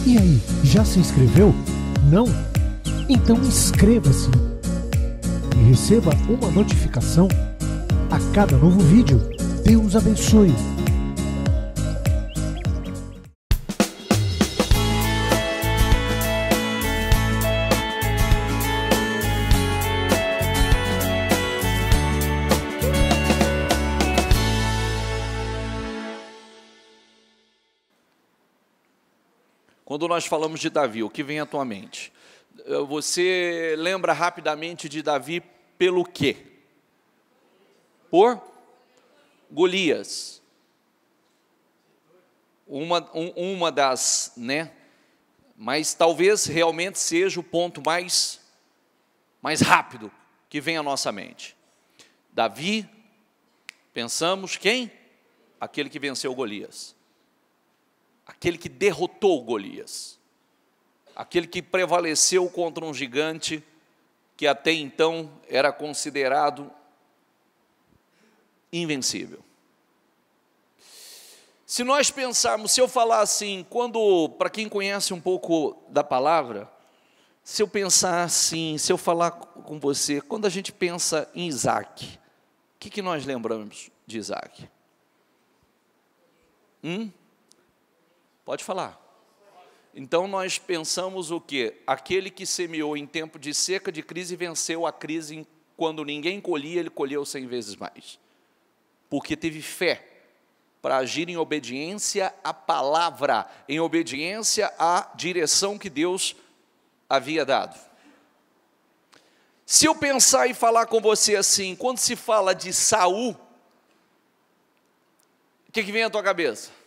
E aí, já se inscreveu? Não? Então inscreva-se e receba uma notificação a cada novo vídeo. Deus abençoe! Quando nós falamos de Davi, o que vem à tua mente? Você lembra rapidamente de Davi pelo quê? Por Golias. Uma das, né? Mas talvez realmente seja o ponto mais rápido que vem à nossa mente. Davi, pensamos quem? Aquele que venceu Golias. Aquele que derrotou Golias, aquele que prevaleceu contra um gigante que até então era considerado invencível. Se nós pensarmos, se eu falar assim, para quem conhece um pouco da palavra, se eu pensar assim, se eu falar com você, quando a gente pensa em Isaac, o que nós lembramos de Isaac? Pode falar. Então nós pensamos o quê? Aquele que semeou em tempo de seca, de crise, venceu a crise quando ninguém colhia, ele colheu 100 vezes mais. Porque teve fé para agir em obediência à palavra, em obediência à direção que Deus havia dado. Se eu pensar e falar com você assim, quando se fala de Saul, o que vem à tua cabeça?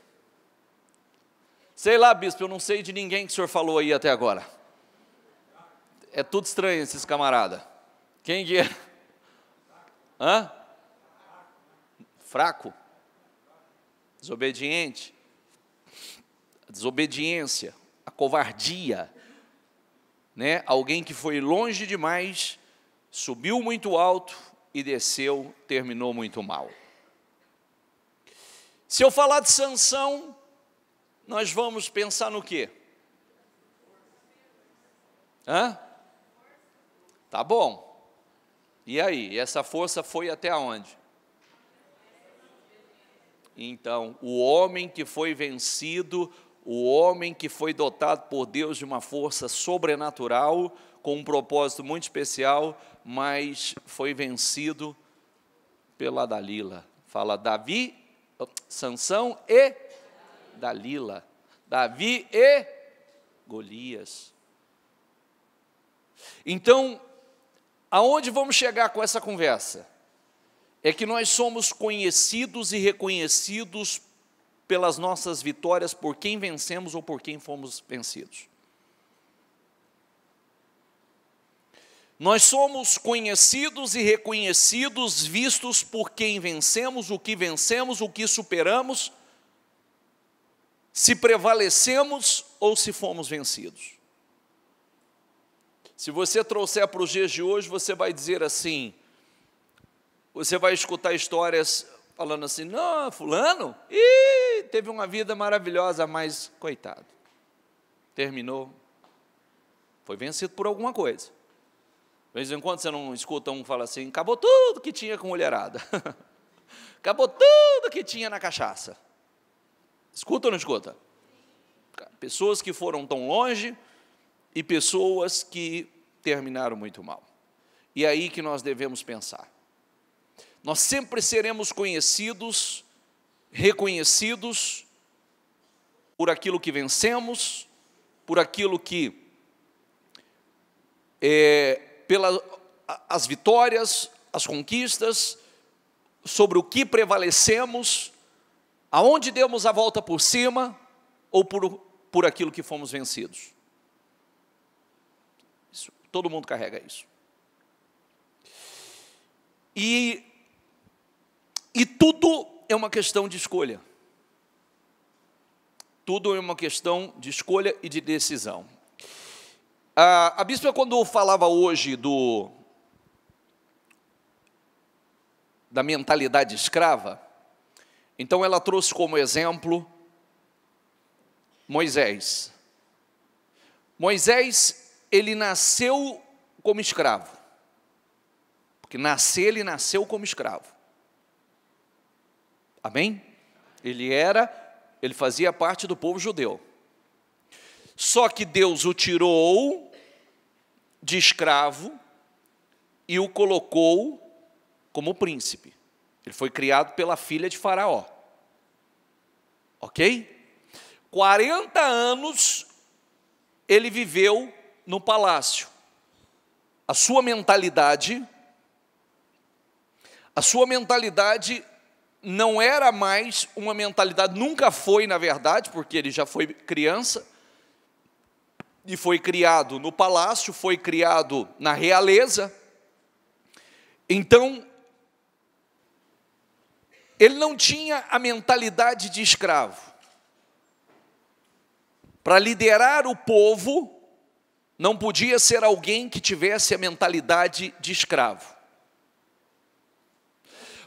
Sei lá, bispo, eu não sei de ninguém que o senhor falou aí até agora. É tudo estranho esses camaradas. Quem que é? Fraco? Desobediente? A desobediência, a covardia, né? Alguém que foi longe demais, subiu muito alto e desceu, terminou muito mal. Se eu falar de Sansão, nós vamos pensar no quê? Tá bom. E aí, essa força foi até onde? Então, o homem que foi vencido, o homem que foi dotado por Deus de uma força sobrenatural, com um propósito muito especial, mas foi vencido pela Dalila. Fala Davi, Sansão e Dalila, Davi e Golias. Então, aonde vamos chegar com essa conversa? É que nós somos conhecidos e reconhecidos pelas nossas vitórias, por quem vencemos ou por quem fomos vencidos. Nós somos conhecidos e reconhecidos, vistos por quem vencemos, o que superamos, se prevalecemos ou se fomos vencidos. Se você trouxer para os dias de hoje, você vai dizer assim, você vai escutar histórias falando assim, não, fulano, teve uma vida maravilhosa, mas coitado, terminou, foi vencido por alguma coisa. De vez em quando você não escuta um falar assim, acabou tudo que tinha com mulherada, acabou tudo que tinha na cachaça. Escuta ou não escuta? Pessoas que foram tão longe e pessoas que terminaram muito mal. E é aí que nós devemos pensar. Nós sempre seremos conhecidos, reconhecidos por aquilo que vencemos, por aquilo que, as vitórias, as conquistas, sobre o que prevalecemos, aonde demos a volta por cima, ou por aquilo que fomos vencidos. Isso, todo mundo carrega isso. E tudo é uma questão de escolha. Tudo é uma questão de escolha e de decisão. A bispa, quando falava hoje da mentalidade escrava, então ela trouxe como exemplo Moisés. Moisés, ele nasceu como escravo. Porque ele nasceu como escravo. Amém? Ele fazia parte do povo judeu. Só que Deus o tirou de escravo e o colocou como príncipe. Ele foi criado pela filha de Faraó. Ok? 40 anos ele viveu no palácio. A sua mentalidade não era mais uma mentalidade, nunca foi, na verdade, porque ele já foi criança, e foi criado no palácio, foi criado na realeza. Então, ele não tinha a mentalidade de escravo. Para liderar o povo, não podia ser alguém que tivesse a mentalidade de escravo.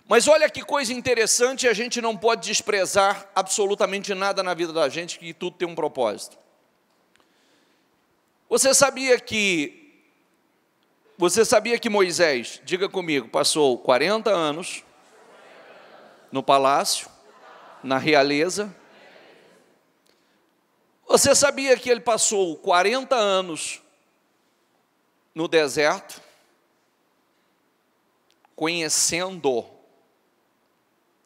Mas olha que coisa interessante, a gente não pode desprezar absolutamente nada na vida da gente, que tudo tem um propósito. Você sabia que Moisés, diga comigo, passou 40 anos no palácio, na realeza? Você sabia que ele passou 40 anos no deserto, conhecendo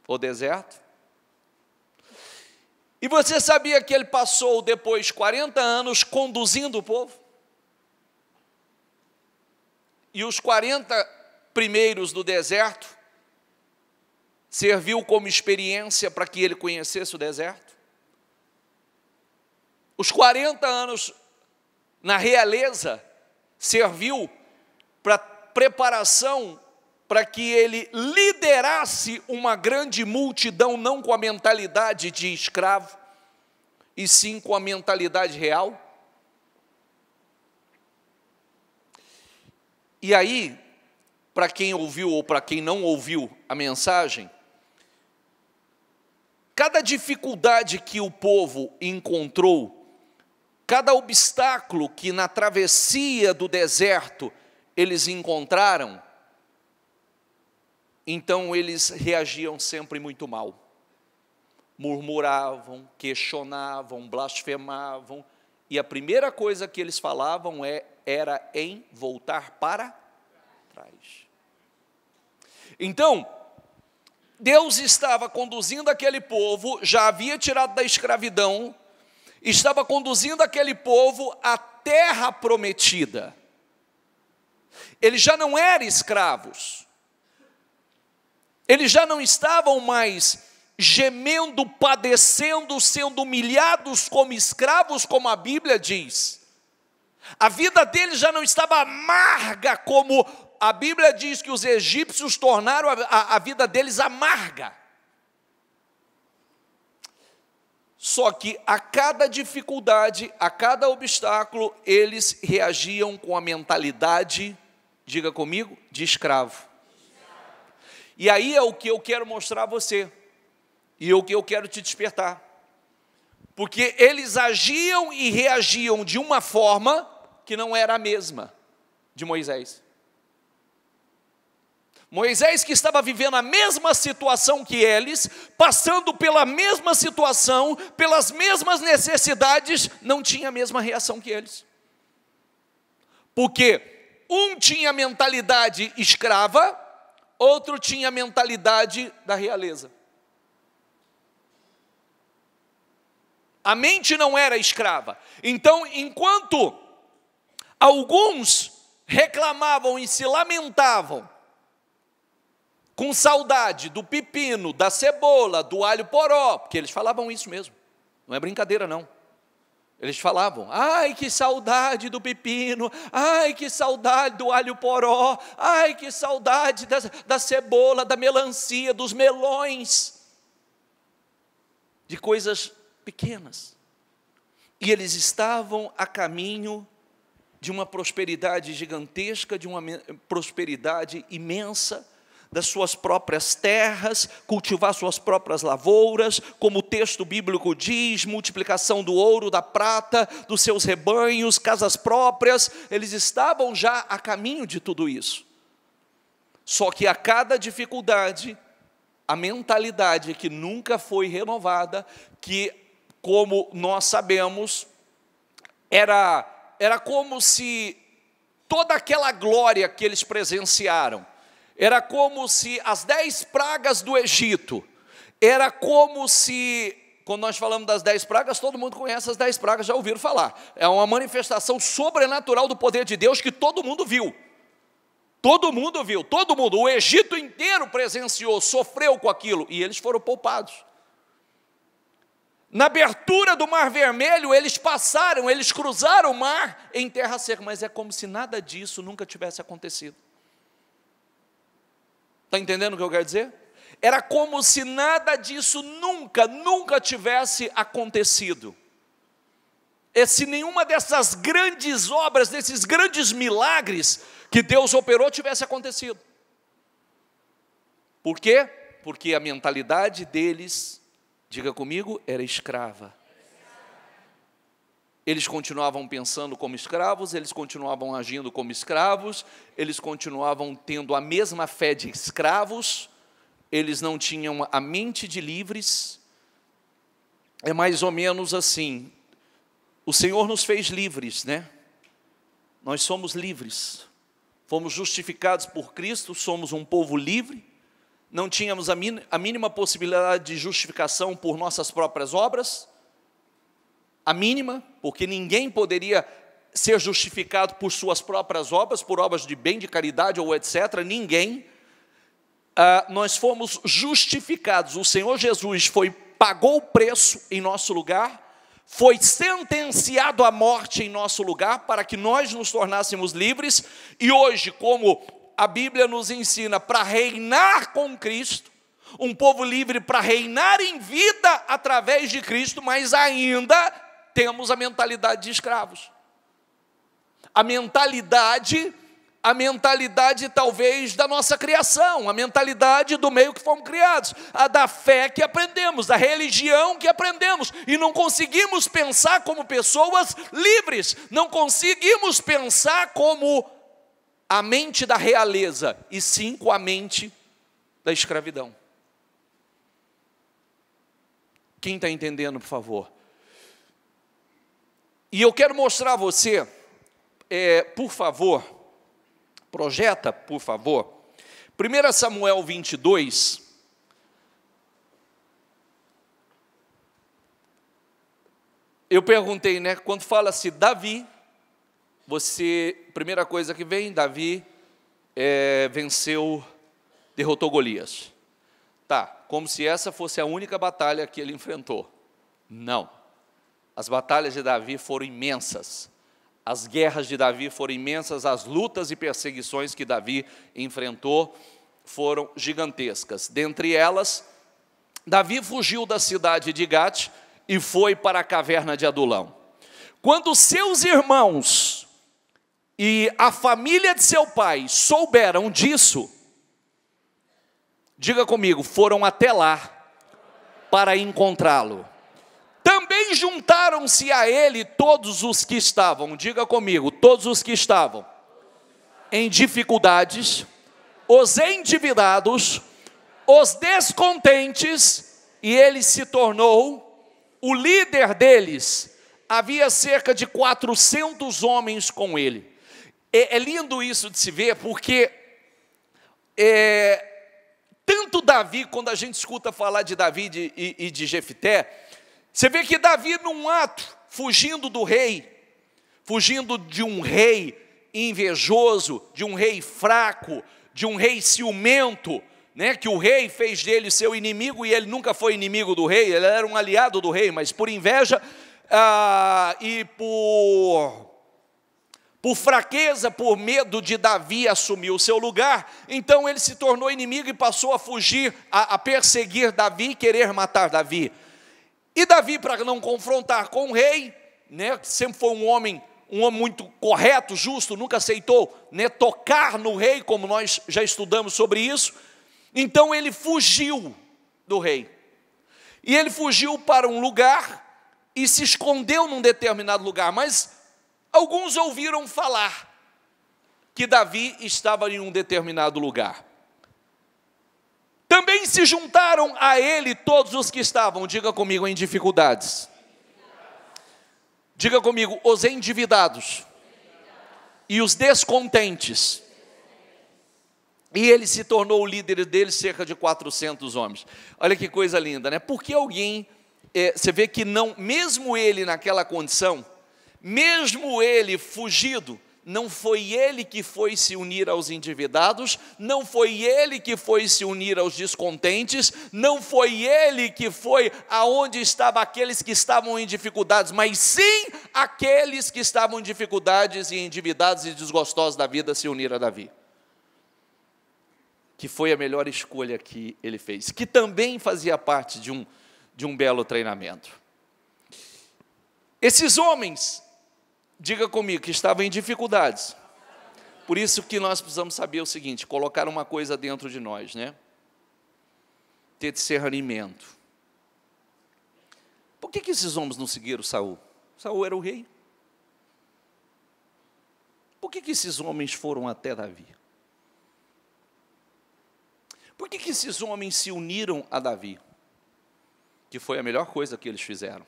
o deserto? E você sabia que ele passou depois 40 anos conduzindo o povo? E os 40 primeiros do deserto serviu como experiência para que ele conhecesse o deserto? Os 40 anos na realeza serviu para preparação para que ele liderasse uma grande multidão, não com a mentalidade de escravo, e sim com a mentalidade real. E aí, para quem ouviu ou para quem não ouviu a mensagem, cada dificuldade que o povo encontrou, cada obstáculo que na travessia do deserto eles encontraram, então eles reagiam sempre muito mal. Murmuravam, questionavam, blasfemavam, e a primeira coisa que eles falavam era em voltar para trás. Então, Deus estava conduzindo aquele povo, já havia tirado da escravidão, estava conduzindo aquele povo à terra prometida. Eles já não eram escravos. Eles já não estavam mais gemendo, padecendo, sendo humilhados como escravos, como a Bíblia diz. A vida deles já não estava amarga, como a Bíblia diz que os egípcios tornaram a vida deles amarga. Só que a cada dificuldade, a cada obstáculo, eles reagiam com a mentalidade, diga comigo, de escravo. E aí é o que eu quero mostrar a você, e o que eu quero te despertar. Porque eles agiam e reagiam de uma forma que não era a mesma de Moisés. Moisés, que estava vivendo a mesma situação que eles, passando pela mesma situação, pelas mesmas necessidades, não tinha a mesma reação que eles. Porque um tinha mentalidade escrava, outro tinha mentalidade da realeza. A mente não era escrava. Então, enquanto alguns reclamavam e se lamentavam, com saudade do pepino, da cebola, do alho poró, porque eles falavam isso mesmo, não é brincadeira não. Eles falavam, ai que saudade do pepino, ai que saudade do alho poró, ai que saudade da cebola, da melancia, dos melões, de coisas pequenas. E eles estavam a caminho de uma prosperidade gigantesca, de uma prosperidade imensa, das suas próprias terras, cultivar suas próprias lavouras, como o texto bíblico diz, multiplicação do ouro, da prata, dos seus rebanhos, casas próprias. Eles estavam já a caminho de tudo isso. Só que a cada dificuldade, a mentalidade que nunca foi renovada, que, como nós sabemos, era como se toda aquela glória que eles presenciaram, era como se as 10 pragas do Egito, era como se, quando nós falamos das 10 pragas, todo mundo conhece as 10 pragas, já ouviram falar. É uma manifestação sobrenatural do poder de Deus que todo mundo viu. Todo mundo viu, todo mundo. O Egito inteiro presenciou, sofreu com aquilo, e eles foram poupados. Na abertura do Mar Vermelho, eles passaram, eles cruzaram o mar em terra seca, mas é como se nada disso nunca tivesse acontecido. Está entendendo o que eu quero dizer? Era como se nada disso nunca tivesse acontecido. E se nenhuma dessas grandes obras, desses grandes milagres que Deus operou tivesse acontecido. Por quê? Porque a mentalidade deles, diga comigo, era escrava. Eles continuavam pensando como escravos, eles continuavam agindo como escravos, eles continuavam tendo a mesma fé de escravos, eles não tinham a mente de livres. É mais ou menos assim, o Senhor nos fez livres, né? Nós somos livres, fomos justificados por Cristo, somos um povo livre, não tínhamos a mínima possibilidade de justificação por nossas próprias obras, a mínima, porque ninguém poderia ser justificado por suas próprias obras, por obras de bem, de caridade ou etc., ninguém. Nós fomos justificados, o Senhor Jesus pagou o preço em nosso lugar, foi sentenciado à morte em nosso lugar, para que nós nos tornássemos livres, e hoje, como a Bíblia nos ensina, para reinar com Cristo, um povo livre para reinar em vida através de Cristo, mas ainda temos a mentalidade de escravos. A mentalidade talvez da nossa criação, a mentalidade do meio que fomos criados, a da fé que aprendemos, da religião que aprendemos, e não conseguimos pensar como pessoas livres, não conseguimos pensar como a mente da realeza, e sim com a mente da escravidão. Quem está entendendo, por favor? E eu quero mostrar a você, por favor, projeta, por favor, 1 Samuel 22, eu perguntei, né, quando fala-se Davi, primeira coisa que vem, Davi derrotou Golias. Tá, como se essa fosse a única batalha que ele enfrentou. Não. As batalhas de Davi foram imensas, as guerras de Davi foram imensas, as lutas e perseguições que Davi enfrentou foram gigantescas. Dentre elas, Davi fugiu da cidade de Gate e foi para a caverna de Adulão. Quando seus irmãos e a família de seu pai souberam disso, diga comigo, foram até lá para encontrá-lo. Também juntaram-se a ele todos os que estavam, diga comigo, todos os que estavam em dificuldades, os endividados, os descontentes, e ele se tornou o líder deles. Havia cerca de 400 homens com ele. É lindo isso de se ver, porque tanto Davi, quando a gente escuta falar de Davi e de Jefté, você vê que Davi, num ato, fugindo do rei, fugindo de um rei invejoso, de um rei fraco, de um rei ciumento, né, que o rei fez dele seu inimigo, e ele nunca foi inimigo do rei, ele era um aliado do rei, mas por inveja e por fraqueza, por medo de Davi assumir o seu lugar, então ele se tornou inimigo e passou a fugir, a perseguir Davi, querer matar Davi. E Davi, para não confrontar com o rei, né, que sempre foi um homem muito correto, justo, nunca aceitou, né, tocar no rei, como nós já estudamos sobre isso, Então ele fugiu do rei. E ele fugiu para um lugar e se escondeu num determinado lugar. Mas alguns ouviram falar que Davi estava em um determinado lugar. Também se juntaram a ele todos os que estavam, diga comigo, em dificuldades. Diga comigo, os endividados e os descontentes. E ele se tornou o líder deles, cerca de 400 homens. Olha que coisa linda, né? Porque alguém, você vê que não, mesmo ele naquela condição, mesmo ele fugido, não foi ele que foi se unir aos endividados, não foi ele que foi se unir aos descontentes, não foi ele que foi aonde estavam aqueles que estavam em dificuldades, mas sim aqueles que estavam em dificuldades e endividados e desgostosos da vida se unir a Davi. Que foi a melhor escolha que ele fez, que também fazia parte de um belo treinamento. Esses homens, diga comigo, que estavam em dificuldades. Por isso que nós precisamos saber o seguinte, colocar uma coisa dentro de nós, né? Ter discernimento. Por que esses homens não seguiram Saul? Saul era o rei. Por que esses homens foram até Davi? Por que esses homens se uniram a Davi? Que foi a melhor coisa que eles fizeram.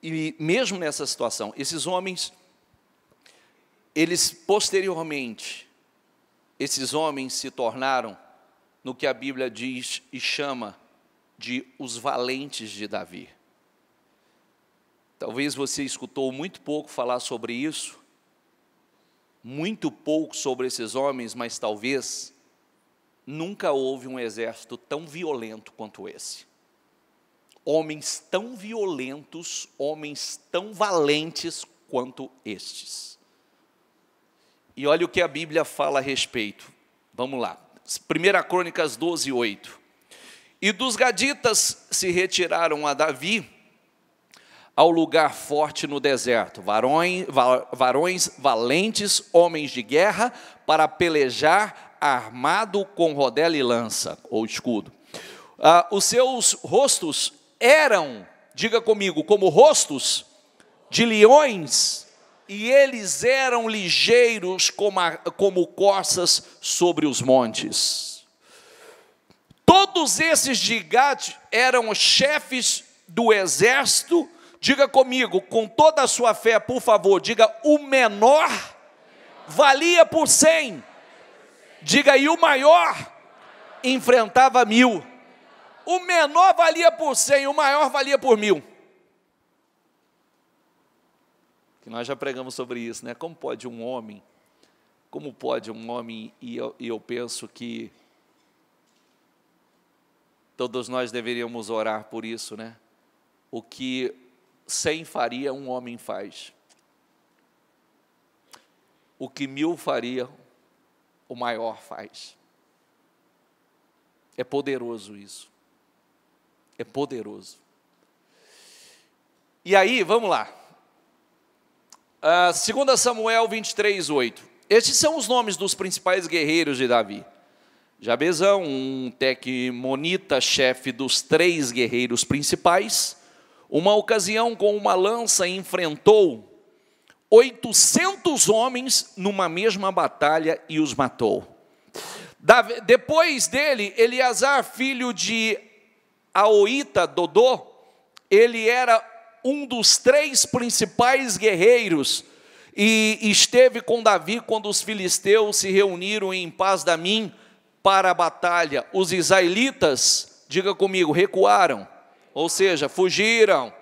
E mesmo nessa situação, esses homens, eles posteriormente, esses homens se tornaram no que a Bíblia diz e chama de os valentes de Davi. Talvez você escutou muito pouco falar sobre isso, muito pouco sobre esses homens, mas talvez nunca houve um exército tão violento quanto esse. Homens tão violentos, homens tão valentes quanto estes. E olha o que a Bíblia fala a respeito. Vamos lá. 1 Crônicas 12, 8. E dos gaditas se retiraram a Davi ao lugar forte no deserto, varões valentes, homens de guerra, para pelejar armado com rodela e lança, ou escudo. Os seus rostos eram, diga comigo, como rostos de leões, e eles eram ligeiros como corças sobre os montes. Todos esses de Gad eram chefes do exército, diga comigo, com toda a sua fé, por favor, diga, o menor valia por 100. Diga aí, o maior enfrentava 1000. O menor valia por 100, o maior valia por 1000. Que nós já pregamos sobre isso, né? Como pode um homem, e eu penso que todos nós deveríamos orar por isso, né? O que 100 faria, um homem faz. O que 1000 faria, o maior faz. É poderoso isso. É poderoso. E aí, vamos lá. 2 Samuel 23, 8. Estes são os nomes dos principais guerreiros de Davi. Jabezão, um tequemonita, chefe dos 3 guerreiros principais. Uma ocasião, com uma lança, enfrentou 800 homens numa mesma batalha e os matou. Depois dele, Eleazar, filho de Aoita Dodô, ele era um dos 3 principais guerreiros e esteve com Davi quando os filisteus se reuniram em Pas-damim para a batalha. Os israelitas, diga comigo, recuaram, ou seja, fugiram.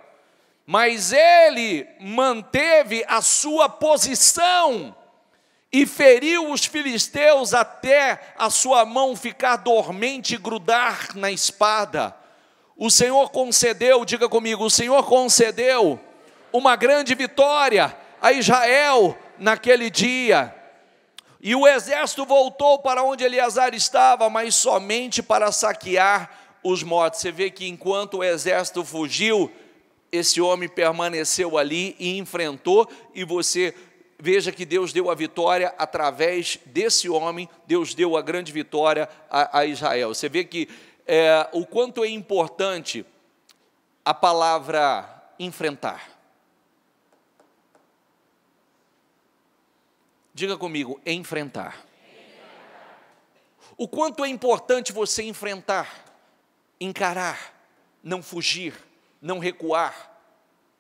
Mas ele manteve a sua posição e feriu os filisteus até a sua mão ficar dormente e grudar na espada. O Senhor concedeu, diga comigo, o Senhor concedeu uma grande vitória a Israel naquele dia. E o exército voltou para onde Eleazar estava, mas somente para saquear os mortos. Você vê que enquanto o exército fugiu, esse homem permaneceu ali e enfrentou, e você veja que Deus deu a vitória através desse homem, Deus deu a grande vitória a Israel. Você vê que o quanto é importante a palavra enfrentar. Diga comigo, enfrentar. O quanto é importante você enfrentar, encarar, não fugir, não recuar.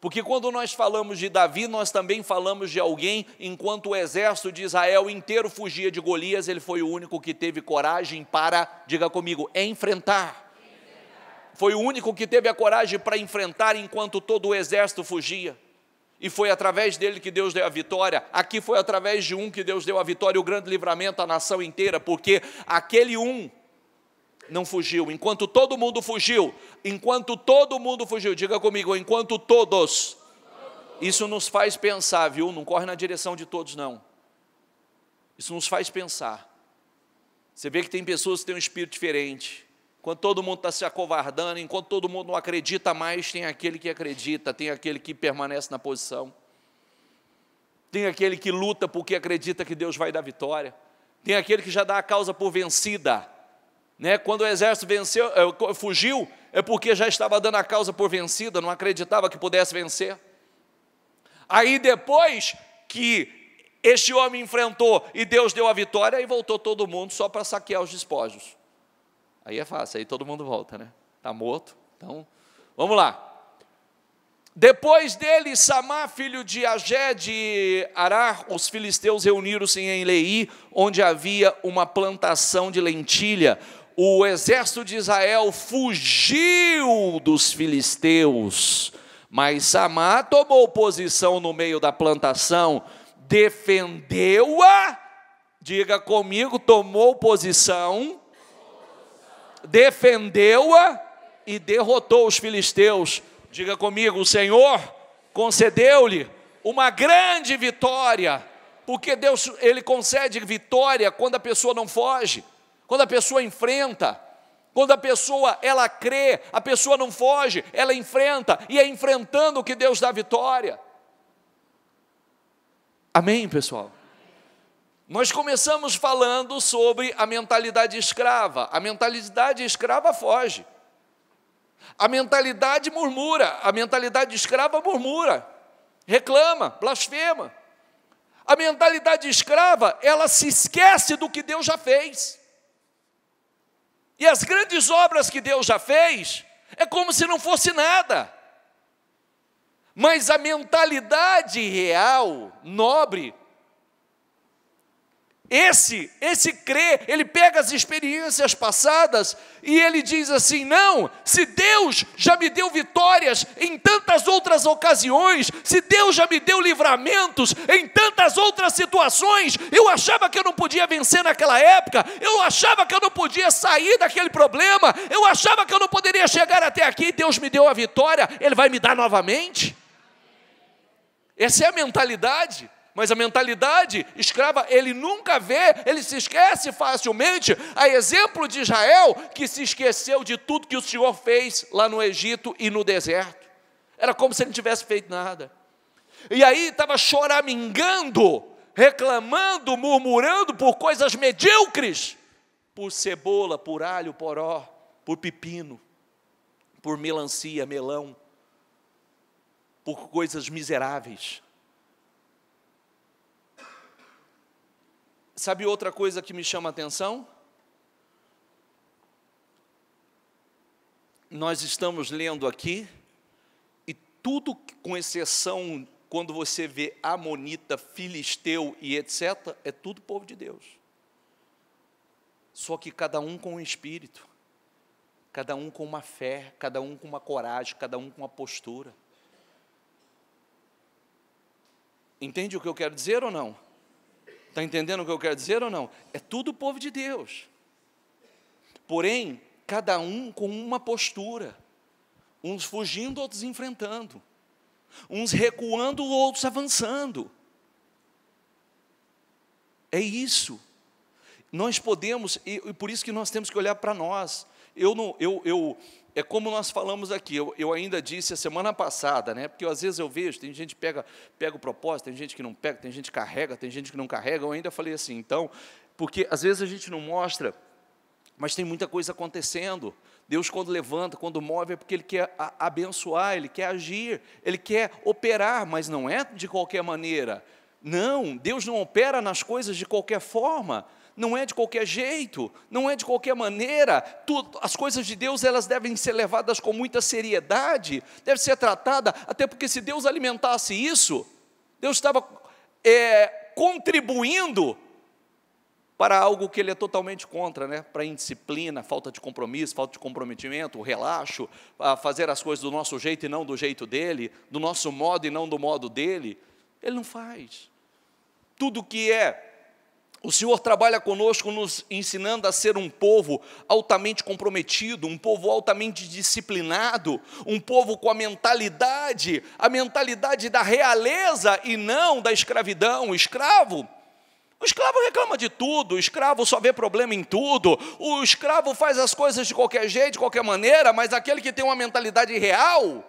Porque quando nós falamos de Davi, nós também falamos de alguém, enquanto o exército de Israel inteiro fugia de Golias, ele foi o único que teve coragem para, diga comigo, enfrentar. Foi o único que teve a coragem para enfrentar enquanto todo o exército fugia. E foi através dele que Deus deu a vitória. Aqui foi através de um que Deus deu a vitória e o grande livramento à nação inteira, porque aquele um não fugiu, enquanto todo mundo fugiu, diga comigo, enquanto todos, isso nos faz pensar, viu? Não corre na direção de todos, não. Isso nos faz pensar. Você vê que tem pessoas que têm um espírito diferente. Enquanto todo mundo está se acovardando, enquanto todo mundo não acredita mais, tem aquele que acredita, tem aquele que permanece na posição. Tem aquele que luta porque acredita que Deus vai dar vitória. Tem aquele que já dá a causa por vencida. Quando o exército fugiu, é porque já estava dando a causa por vencida, não acreditava que pudesse vencer. Aí depois que este homem enfrentou e Deus deu a vitória, aí voltou todo mundo só para saquear os despojos. Aí é fácil, aí todo mundo volta, né? Está morto, então, vamos lá. Depois dele, Samá, filho de Agé de Arar, os filisteus reuniram-se em Leí, onde havia uma plantação de lentilha. O exército de Israel fugiu dos filisteus, mas Samá tomou posição no meio da plantação, defendeu-a, diga comigo, tomou posição, defendeu-a e derrotou os filisteus. Diga comigo, o Senhor concedeu-lhe uma grande vitória, porque Deus, Ele concede vitória quando a pessoa não foge, quando a pessoa enfrenta, quando a pessoa, ela crê, a pessoa não foge, ela enfrenta, e é enfrentando que Deus dá vitória. Amém, pessoal? Nós começamos falando sobre a mentalidade escrava. A mentalidade escrava foge. A mentalidade murmura, a mentalidade escrava murmura, reclama, blasfema. A mentalidade escrava, ela se esquece do que Deus já fez. E as grandes obras que Deus já fez, é como se não fosse nada. Mas a mentalidade real, nobre, esse crê, ele pega as experiências passadas e ele diz assim, não, se Deus já me deu vitórias em tantas outras ocasiões, se Deus já me deu livramentos em tantas outras situações, eu achava que eu não podia vencer naquela época, eu achava que eu não podia sair daquele problema, eu achava que eu não poderia chegar até aqui, Deus me deu a vitória, Ele vai me dar novamente? Essa é a mentalidade. Mas a mentalidade escrava, ele nunca vê, ele se esquece facilmente, a exemplo de Israel, que se esqueceu de tudo que o Senhor fez lá no Egito e no deserto. Era como se ele não tivesse feito nada. E aí estava choramingando, reclamando, murmurando por coisas medíocres, por cebola, por alho, poró, por pepino, por melancia, melão, por coisas miseráveis. Sabe outra coisa que me chama a atenção? Nós estamos lendo aqui, e tudo, com exceção, quando você vê amonita, filisteu e etc., é tudo povo de Deus. Só que cada um com um espírito, cada um com uma fé, cada um com uma coragem, cada um com uma postura. Entende o que eu quero dizer ou não? Está entendendo o que eu quero dizer ou não? É tudo povo de Deus. Porém, cada um com uma postura. Uns fugindo, outros enfrentando. Uns recuando, outros avançando. É isso. Nós podemos, e por isso que nós temos que olhar para nós. é como nós falamos aqui, eu ainda disse a semana passada, né? Porque às vezes eu vejo, tem gente que pega o propósito, tem gente que não pega, tem gente que carrega, tem gente que não carrega, eu ainda falei assim, então, porque às vezes a gente não mostra, mas tem muita coisa acontecendo. Deus, quando levanta, quando move, é porque Ele quer abençoar, Ele quer agir, Ele quer operar, mas não é de qualquer maneira. Não, Deus não opera nas coisas de qualquer forma, não é de qualquer jeito, não é de qualquer maneira. As coisas de Deus, elas devem ser levadas com muita seriedade, deve ser tratada, até porque se Deus alimentasse isso, Deus estava contribuindo para algo que Ele é totalmente contra, né? Para a indisciplina, falta de compromisso, falta de comprometimento, o relaxo, a fazer as coisas do nosso jeito e não do jeito dEle, do nosso modo e não do modo dEle. Ele não faz. Tudo que o Senhor trabalha conosco, nos ensinando a ser um povo altamente comprometido, um povo altamente disciplinado, um povo com a mentalidade da realeza e não da escravidão. O escravo reclama de tudo, o escravo só vê problema em tudo, o escravo faz as coisas de qualquer jeito, de qualquer maneira, mas aquele que tem uma mentalidade real,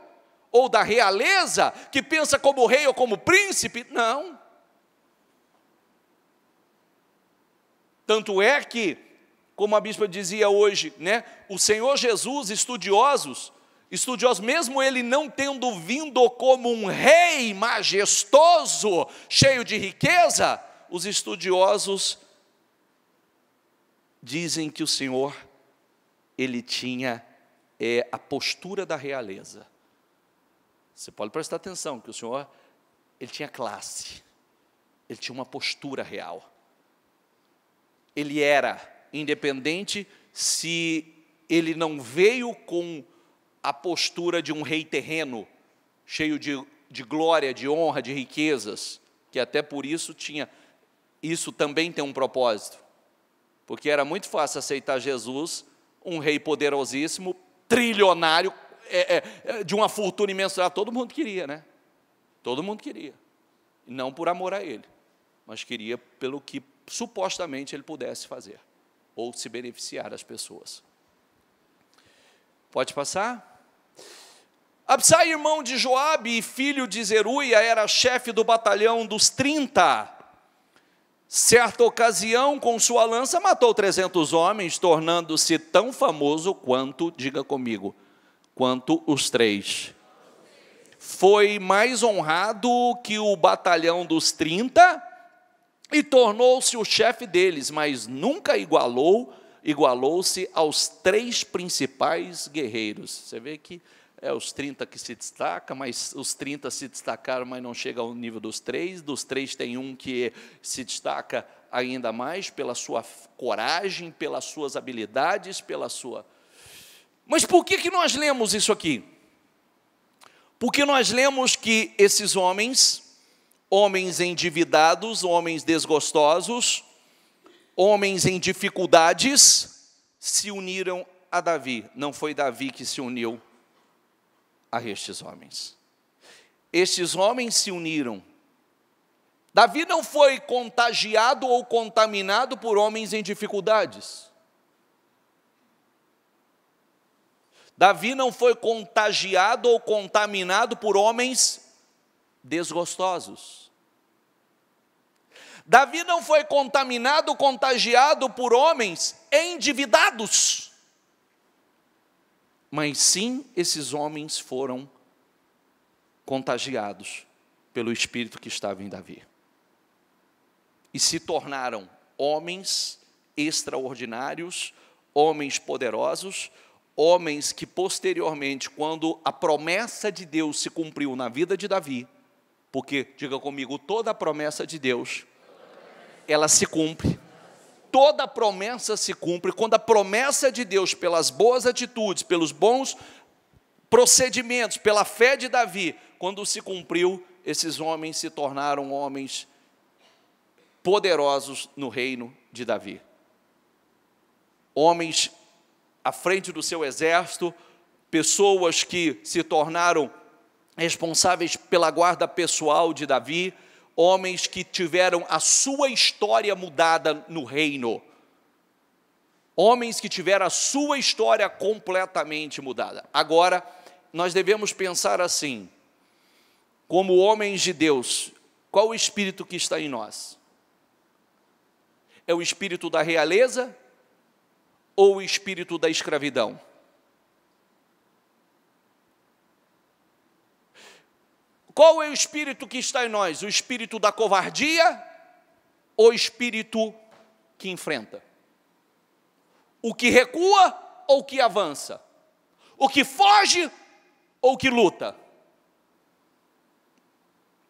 ou da realeza, que pensa como rei ou como príncipe, não. Tanto é que, como a bispa dizia hoje, né, o Senhor Jesus, estudiosos, mesmo Ele não tendo vindo como um rei majestoso, cheio de riqueza, os estudiosos dizem que o Senhor, Ele tinha a postura da realeza. Você pode prestar atenção que o Senhor, Ele tinha classe, Ele tinha uma postura real. Ele era independente se Ele não veio com a postura de um rei terreno, cheio de glória, de honra, de riquezas, que até por isso isso também tem um propósito, porque era muito fácil aceitar Jesus, um rei poderosíssimo, trilionário, de uma fortuna imensurável. Todo mundo queria, né? Todo mundo queria, e não por amor a Ele, mas queria pelo que supostamente Ele pudesse fazer, ou se beneficiar das pessoas. Pode passar? Absai, irmão de Joabe e filho de Zeruia, era chefe do batalhão dos 30. Certa ocasião, com sua lança, matou 300 homens, tornando-se tão famoso quanto, diga comigo, quanto os 3. Foi mais honrado que o batalhão dos 30 e tornou-se o chefe deles, mas nunca igualou-se aos 3 principais guerreiros. Você vê que é os 30 que se destacam, mas os 30 se destacaram, mas não chega ao nível dos 3. Dos 3 tem um que se destaca ainda mais pela sua coragem, pelas suas habilidades, Mas por que nós lemos isso aqui? Porque nós lemos que esses homens endividados, homens desgostosos, homens em dificuldades, se uniram a Davi. Não foi Davi que se uniu a estes homens. Estes homens se uniram. Davi não foi contagiado ou contaminado por homens em dificuldades. Davi não foi contagiado ou contaminado por homens desgostosos. Davi não foi contaminado ou contagiado por homens endividados. Mas sim, esses homens foram contagiados pelo Espírito que estava em Davi. E se tornaram homens extraordinários, homens poderosos, homens que posteriormente, quando a promessa de Deus se cumpriu na vida de Davi, porque, diga comigo, toda a promessa de Deus, ela se cumpre. Toda promessa se cumpre. Quando a promessa de Deus, pelas boas atitudes, pelos bons procedimentos, pela fé de Davi, quando se cumpriu, esses homens se tornaram homens poderosos no reino de Davi. Homens à frente do seu exército, pessoas que se tornaram responsáveis pela guarda pessoal de Davi, homens que tiveram a sua história mudada no reino. Homens que tiveram a sua história completamente mudada. Agora, nós devemos pensar assim, como homens de Deus, qual o espírito que está em nós? É o espírito da realeza ou o espírito da escravidão? Qual é o espírito que está em nós? O espírito da covardia ou o espírito que enfrenta? O que recua ou o que avança? O que foge ou o que luta?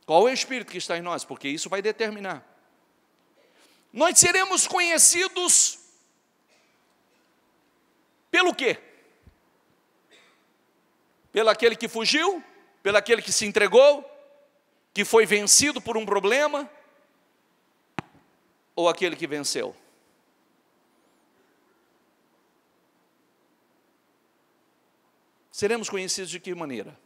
Qual é o espírito que está em nós? Porque isso vai determinar. Nós seremos conhecidos pelo quê? Pelo aquele que fugiu? Pelo aquele que se entregou? Que foi vencido por um problema? Ou aquele que venceu? Seremos conhecidos de que maneira?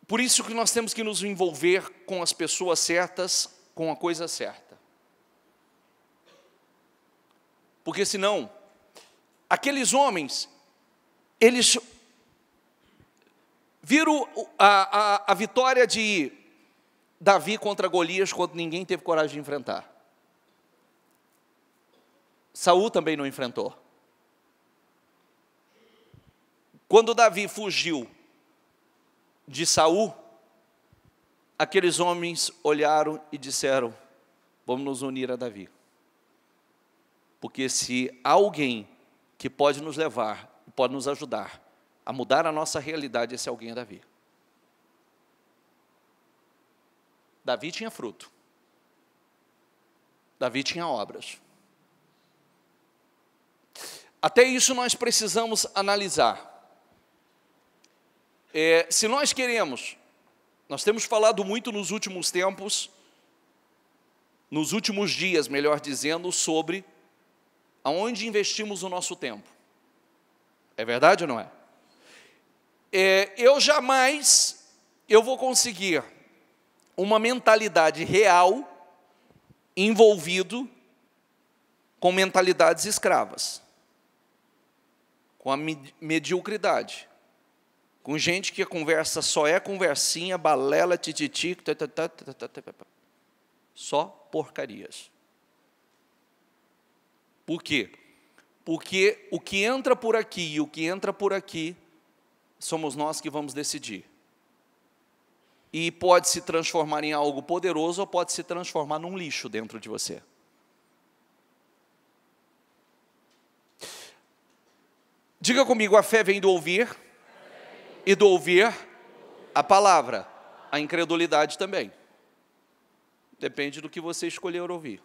Por isso que nós temos que nos envolver com as pessoas certas, com a coisa certa. Porque senão, aqueles homens, eles viram a vitória de Davi contra Golias quando ninguém teve coragem de enfrentar. Saul também não enfrentou. Quando Davi fugiu de Saul, aqueles homens olharam e disseram: vamos nos unir a Davi. Porque se há alguém que pode nos levar, pode nos ajudar a mudar a nossa realidade, esse alguém é Davi. Davi tinha fruto. Davi tinha obras. Até isso nós precisamos analisar. Se nós queremos, nós temos falado muito nos últimos tempos, nos últimos dias, melhor dizendo, sobre aonde investimos o nosso tempo. É verdade ou não é? Eu vou conseguir uma mentalidade real envolvido com mentalidades escravas, com a mediocridade, com gente que a conversa só é conversinha, balela, tititi, só porcarias. Por quê? Porque o que entra por aqui e o que entra por aqui, somos nós que vamos decidir. E pode se transformar em algo poderoso ou pode se transformar num lixo dentro de você. Diga comigo, a fé vem do ouvir, e do ouvir a palavra. A incredulidade também. Depende do que você escolher ouvir.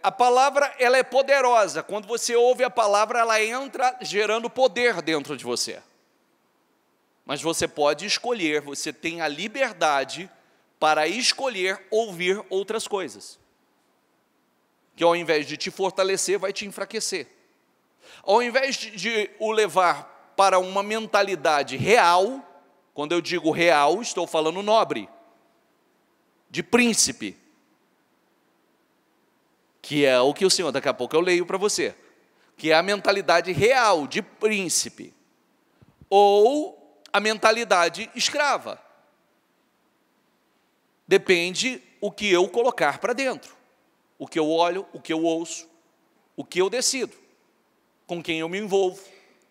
A palavra, ela é poderosa. Quando você ouve a palavra, ela entra gerando poder dentro de você. Mas você pode escolher, você tem a liberdade para escolher ouvir outras coisas. Que ao invés de te fortalecer, vai te enfraquecer. Ao invés de o levar para uma mentalidade real, quando eu digo real, estou falando nobre, de príncipe, que é o que o Senhor, daqui a pouco eu leio para você, que é a mentalidade real de príncipe, ou a mentalidade escrava. Depende o que eu colocar para dentro, o que eu olho, o que eu ouço, o que eu decido, com quem eu me envolvo,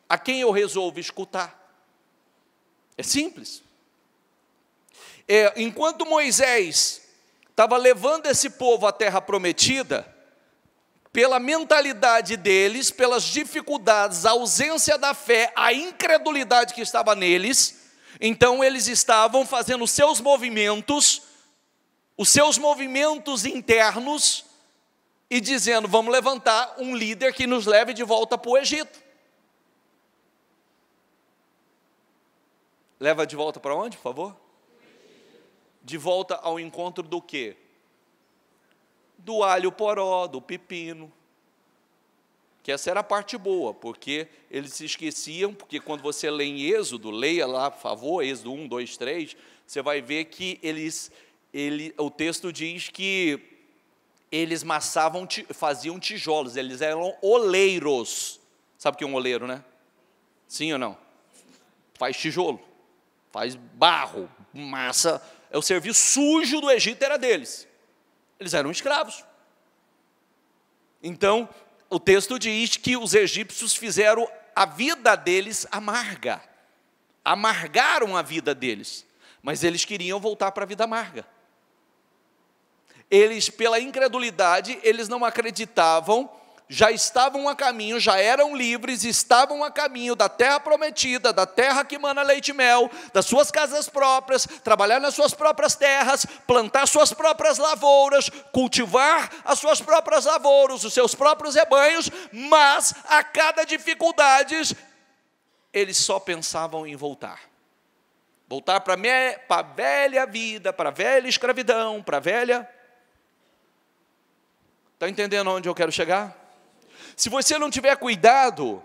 a quem eu resolvo escutar. É simples. Enquanto Moisés estava levando esse povo à terra prometida, pela mentalidade deles, pelas dificuldades, a ausência da fé, a incredulidade que estava neles, então eles estavam fazendo os seus movimentos internos, e dizendo, vamos levantar um líder que nos leve de volta para o Egito. Leva de volta para onde, por favor? De volta ao encontro do quê? Do alho poró, do pepino, porque essa era a parte boa, porque eles se esqueciam, porque quando você lê em Êxodo, leia lá, por favor, Êxodo 1, 2, 3, você vai ver que o texto diz que eles faziam tijolos, eles eram oleiros. Sabe o que é um oleiro, né? Sim ou não? Faz tijolo, faz barro, massa. O serviço sujo do Egito era deles. Eles eram escravos. Então, o texto diz que os egípcios fizeram a vida deles amarga. Amargaram a vida deles. Mas eles queriam voltar para a vida amarga. Eles, pela incredulidade, eles não acreditavam, já estavam a caminho, já eram livres, estavam a caminho da terra prometida, da terra que mana leite e mel, das suas casas próprias, trabalhar nas suas próprias terras, plantar suas próprias lavouras, cultivar as suas próprias lavouras, os seus próprios rebanhos, mas a cada dificuldade, eles só pensavam em voltar. Voltar para a velha vida, para a velha escravidão, para a velha... Está entendendo onde eu quero chegar? Se você não tiver cuidado,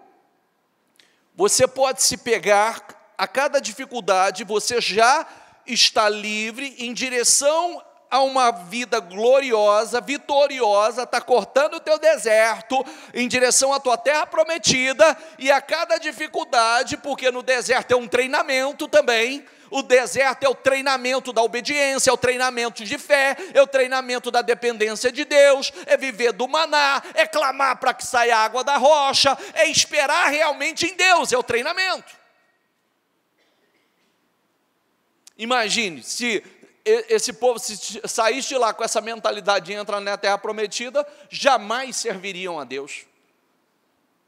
você pode se pegar, a cada dificuldade, você já está livre em direção a uma vida gloriosa, vitoriosa, está cortando o teu deserto, em direção à tua terra prometida, e a cada dificuldade, porque no deserto é um treinamento também, o deserto é o treinamento da obediência, é o treinamento de fé, é o treinamento da dependência de Deus, é viver do maná, é clamar para que saia água da rocha, é esperar realmente em Deus, é o treinamento. Imagine, se esse povo saísse de lá com essa mentalidade de entrar na terra prometida, jamais serviriam a Deus.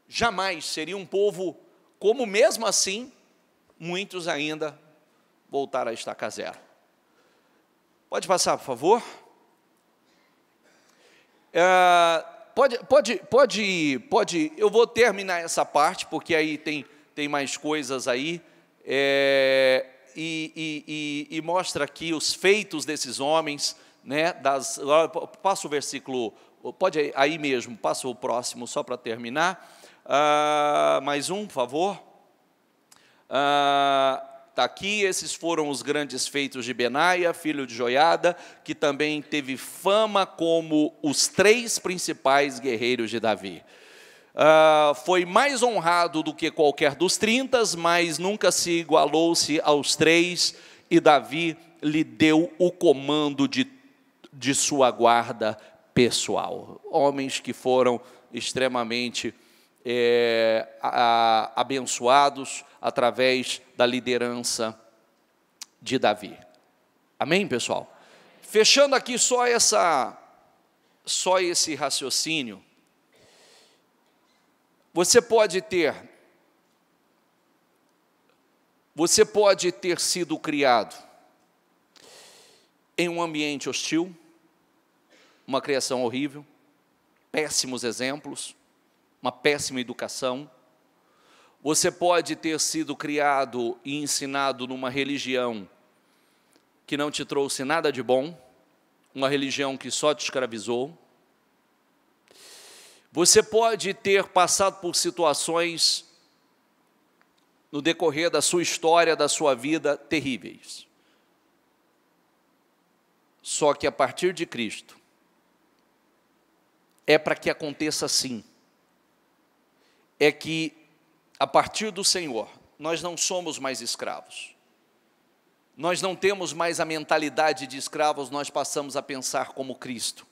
Jamais, seria um povo, como mesmo assim, muitos ainda voltar a estaca zero. Pode passar, por favor? Pode. Eu vou terminar essa parte, porque aí tem mais coisas aí, e mostra aqui os feitos desses homens, né? Passa o versículo, pode aí mesmo, passa o próximo, só para terminar. Mais um, por favor. Está aqui, esses foram os grandes feitos de Benaia, filho de Joiada, que também teve fama como os 3 principais guerreiros de Davi. Foi mais honrado do que qualquer dos 30, mas nunca se igualou-se aos 3, e Davi lhe deu o comando de sua guarda pessoal. Homens que foram extremamente abençoados através da liderança de Davi. Amém, pessoal? Fechando aqui só esse raciocínio, você pode ter sido criado em um ambiente hostil, uma criação horrível, péssimos exemplos, uma péssima educação. Você pode ter sido criado e ensinado numa religião que não te trouxe nada de bom, uma religião que só te escravizou. Você pode ter passado por situações no decorrer da sua história, da sua vida, terríveis. Só que a partir de Cristo, é para que aconteça assim. É que, a partir do Senhor, nós não somos mais escravos. Nós não temos mais a mentalidade de escravos, nós passamos a pensar como Cristo.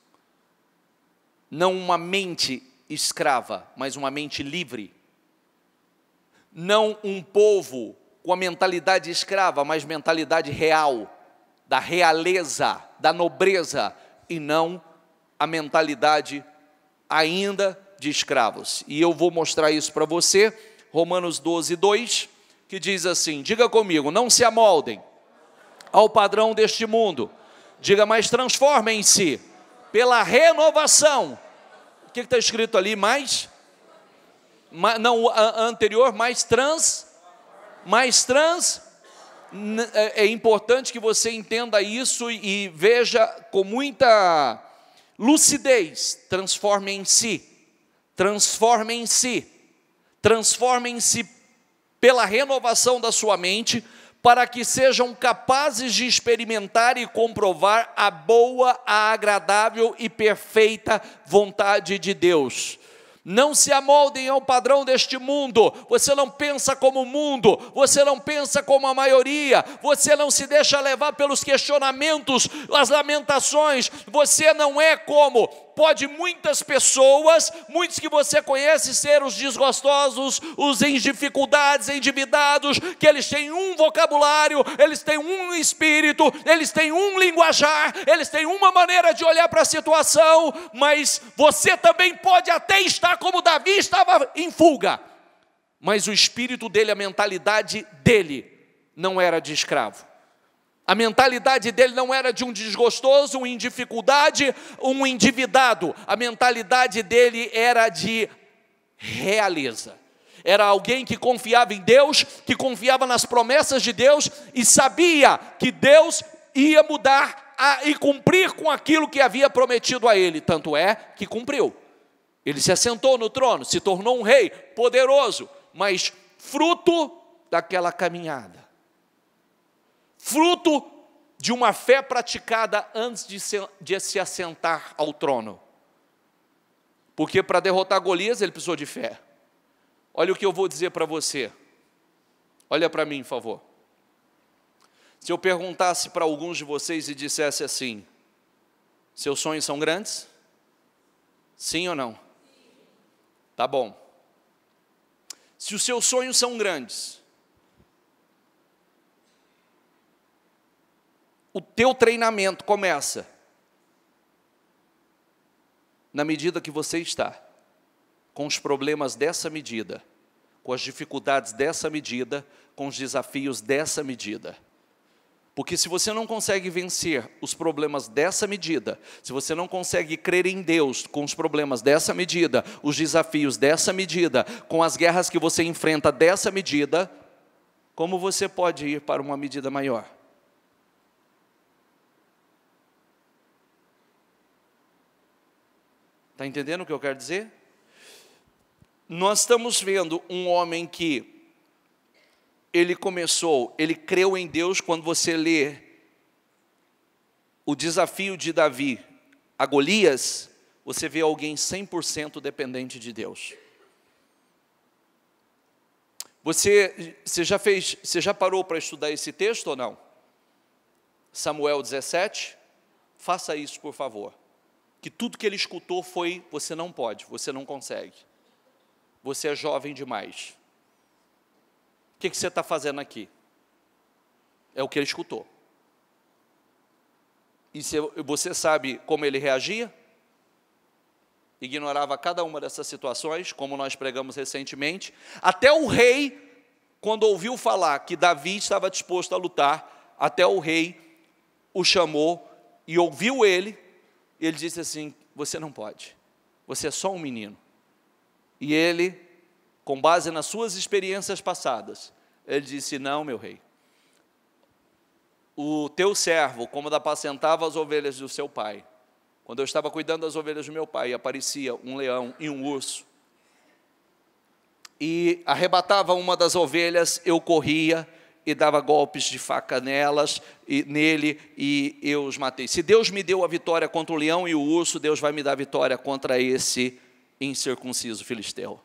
Não uma mente escrava, mas uma mente livre. Não um povo com a mentalidade escrava, mas mentalidade real, da realeza, da nobreza, e não a mentalidade ainda de escravos. E eu vou mostrar isso para você, Romanos 12, 2, que diz assim, diga comigo, não se amoldem ao padrão deste mundo, diga, mas transformem-se pela renovação. O que está escrito ali? Não, anterior, é importante que você entenda isso e veja com muita lucidez, transforme em si, Transformem-se pela renovação da sua mente, para que sejam capazes de experimentar e comprovar a boa, a agradável e perfeita vontade de Deus. Não se amoldem ao padrão deste mundo. Você não pensa como o mundo, você não pensa como a maioria, você não se deixa levar pelos questionamentos, as lamentações, você não é como pode muitas pessoas, muitos que você conhece, ser os desgostosos, os em dificuldades, endividados, que eles têm um vocabulário, eles têm um espírito, eles têm um linguajar, eles têm uma maneira de olhar para a situação, mas você também pode até estar como Davi estava em fuga, mas o espírito dele, a mentalidade dele não era de escravo. A mentalidade dele não era de um desgostoso, um em dificuldade, um endividado. A mentalidade dele era de realeza. Era alguém que confiava em Deus, que confiava nas promessas de Deus e sabia que Deus ia mudar e cumprir com aquilo que havia prometido a ele. Tanto é que cumpriu. Ele se assentou no trono, se tornou um rei poderoso, mas fruto daquela caminhada. Fruto de uma fé praticada antes de se assentar ao trono. Porque para derrotar Golias ele precisou de fé. Olha o que eu vou dizer para você. Olha para mim, por favor. Se eu perguntasse para alguns de vocês e dissesse assim: seus sonhos são grandes? Sim ou não? Tá bom. Se os seus sonhos são grandes, o teu treinamento começa na medida que você está com os problemas dessa medida, com as dificuldades dessa medida, com os desafios dessa medida. Porque se você não consegue vencer os problemas dessa medida, se você não consegue crer em Deus com os problemas dessa medida, os desafios dessa medida, com as guerras que você enfrenta dessa medida, como você pode ir para uma medida maior? Está entendendo o que eu quero dizer? Nós estamos vendo um homem que ele creu em Deus. Quando você lê o desafio de Davi a Golias, você vê alguém 100% dependente de Deus. Você já parou para estudar esse texto ou não? Samuel 17, faça isso por favor. Que tudo que ele escutou foi: você não pode, você não consegue, você é jovem demais. O que você está fazendo aqui? É o que ele escutou. E você sabe como ele reagia? Ignorava cada uma dessas situações, como nós pregamos recentemente. Até o rei, quando ouviu falar que Davi estava disposto a lutar, até o rei o chamou e ouviu ele. Ele disse assim: você não pode, você é só um menino. E ele, com base nas suas experiências passadas, ele disse: não, meu rei, o teu servo, como apacentava as ovelhas do seu pai, quando eu estava cuidando das ovelhas do meu pai, aparecia um leão e um urso, e arrebatava uma das ovelhas, eu corria e dava golpes de faca nele, e eu os matei. Se Deus me deu a vitória contra o leão e o urso, Deus vai me dar a vitória contra esse incircunciso filisteu.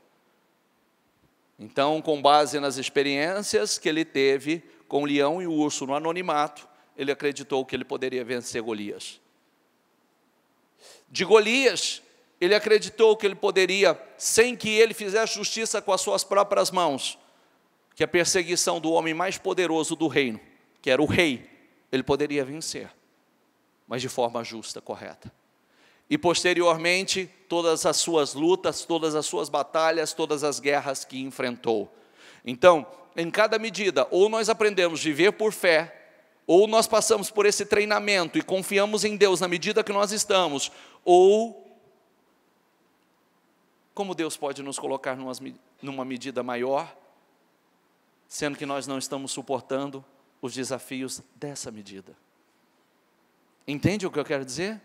Então, com base nas experiências que ele teve com o leão e o urso no anonimato, ele acreditou que ele poderia vencer Golias. De Golias, ele acreditou que ele poderia, sem que ele fizesse justiça com as suas próprias mãos, que a perseguição do homem mais poderoso do reino, que era o rei, ele poderia vencer, mas de forma justa, correta. E posteriormente, todas as suas lutas, todas as suas batalhas, todas as guerras que enfrentou. Então, em cada medida, ou nós aprendemos a viver por fé, ou nós passamos por esse treinamento e confiamos em Deus na medida que nós estamos, ou como Deus pode nos colocar numa medida maior, sendo que nós não estamos suportando os desafios dessa medida. Entende o que eu quero dizer?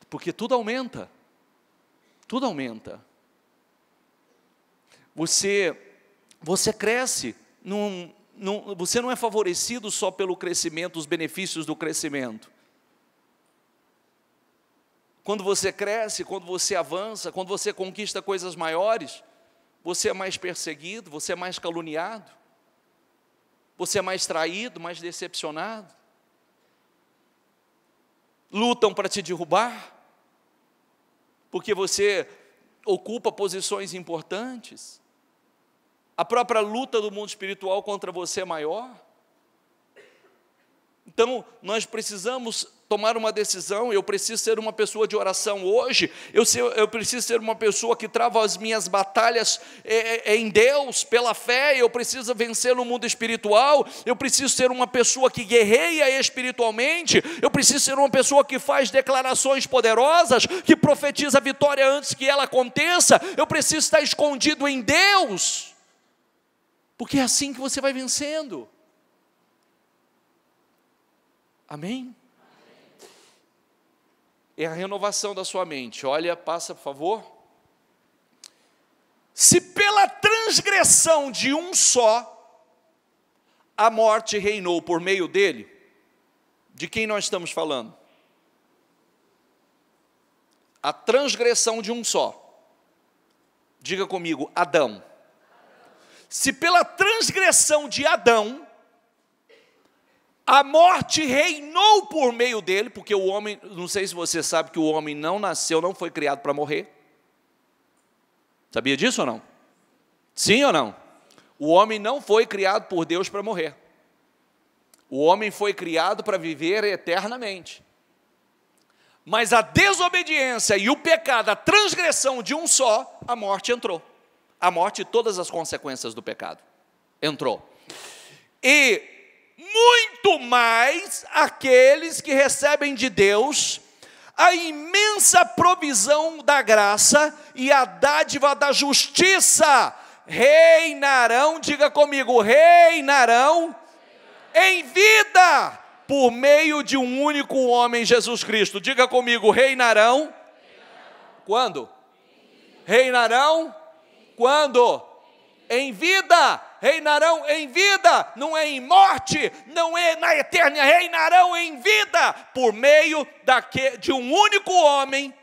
Porque tudo aumenta, tudo aumenta. Você cresce, você não é favorecido só pelo crescimento, os benefícios do crescimento. Quando você cresce, quando você avança, quando você conquista coisas maiores, você é mais perseguido, você é mais caluniado, você é mais traído, mais decepcionado. Lutam para te derrubar, porque você ocupa posições importantes. A própria luta do mundo espiritual contra você é maior. Então, nós precisamos tomar uma decisão. Eu preciso ser uma pessoa de oração hoje. Eu preciso ser uma pessoa que trava as minhas batalhas em Deus, pela fé. Eu preciso vencer no mundo espiritual. Eu preciso ser uma pessoa que guerreia espiritualmente. Eu preciso ser uma pessoa que faz declarações poderosas, que profetiza a vitória antes que ela aconteça. Eu preciso estar escondido em Deus, porque é assim que você vai vencendo. Amém? É a renovação da sua mente. Olha, passa por favor. Se pela transgressão de um só, a morte reinou por meio dele, de quem nós estamos falando? A transgressão de um só. Diga comigo, Adão. Se pela transgressão de Adão, a morte reinou por meio dele, porque o homem, não sei se você sabe que o homem não nasceu, não foi criado para morrer. Sabia disso ou não? Sim ou não? O homem não foi criado por Deus para morrer. O homem foi criado para viver eternamente. Mas a desobediência e o pecado, a transgressão de um só, a morte entrou. A morte e todas as consequências do pecado entrou. E muito mais aqueles que recebem de Deus a imensa provisão da graça e a dádiva da justiça, reinarão, diga comigo, reinarão em vida, por meio de um único homem, Jesus Cristo. Diga comigo, reinarão. Quando? Reinarão. Quando? Em vida. Reinarão em vida, não é em morte, não é na eterna, reinarão em vida, por meio de um único homem,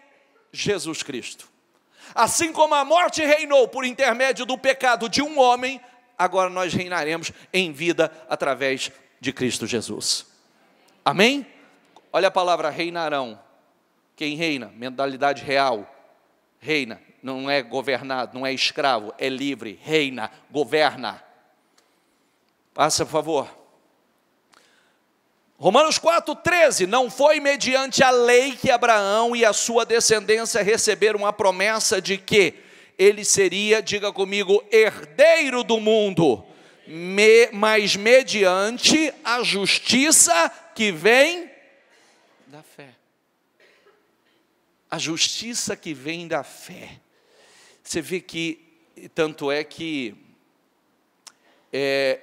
Jesus Cristo. Assim como a morte reinou por intermédio do pecado de um homem, agora nós reinaremos em vida através de Cristo Jesus. Amém? Olha a palavra reinarão. Quem reina? Mentalidade real. Reina, não é governado, não é escravo, é livre, reina, governa. Passa, por favor. Romanos 4,13. Não foi mediante a lei que Abraão e a sua descendência receberam a promessa de que ele seria, diga comigo, herdeiro do mundo, mas mediante a justiça que vem da fé. A justiça que vem da fé. Você vê que, tanto é que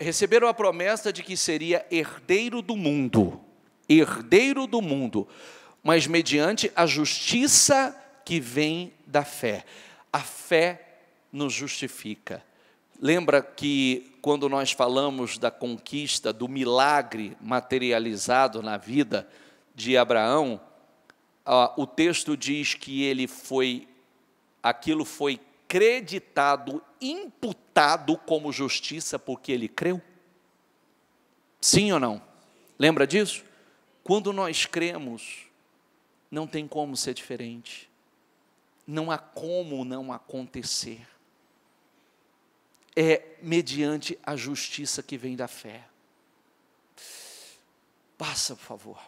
receberam a promessa de que seria herdeiro do mundo, mas mediante a justiça que vem da fé. A fé nos justifica. Lembra que quando nós falamos da conquista, do milagre materializado na vida de Abraão, o texto diz que aquilo foi creditado, imputado como justiça, porque ele creu? Sim ou não? Lembra disso? Quando nós cremos, não tem como ser diferente. Não há como não acontecer. É mediante a justiça que vem da fé. Passa, por favor.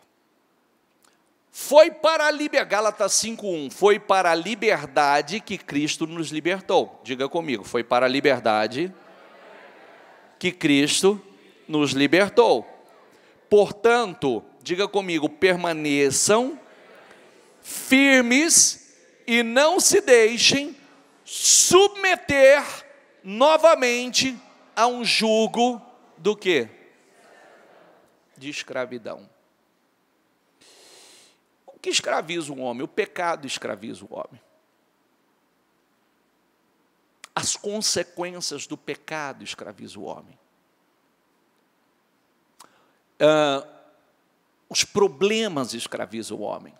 Foi para a liberdade, Gálatas 5:1, foi para a liberdade que Cristo nos libertou. Diga comigo, foi para a liberdade que Cristo nos libertou. Portanto, diga comigo, permaneçam firmes e não se deixem submeter novamente a um jugo do quê? De escravidão. O que escraviza o homem? O pecado escraviza o homem. as consequências do pecado escravizam o homem. Os problemas escravizam o homem.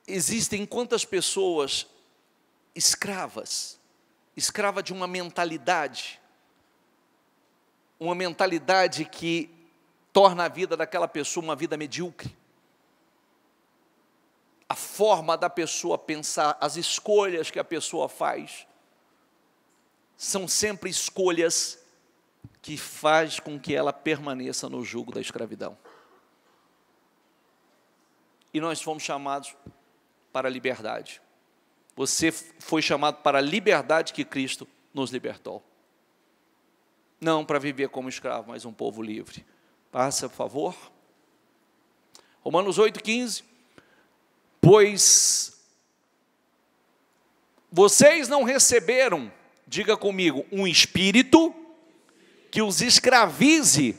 Existem quantas pessoas escravas de uma mentalidade que torna a vida daquela pessoa uma vida medíocre. A forma da pessoa pensar, as escolhas que a pessoa faz, são sempre escolhas que faz com que ela permaneça no jugo da escravidão. E nós fomos chamados para a liberdade. Você foi chamado para a liberdade que Cristo nos libertou. Não para viver como escravo, mas um povo livre. Passa, por favor. Romanos 8,15. Pois vocês não receberam, diga comigo, um espírito que os escravize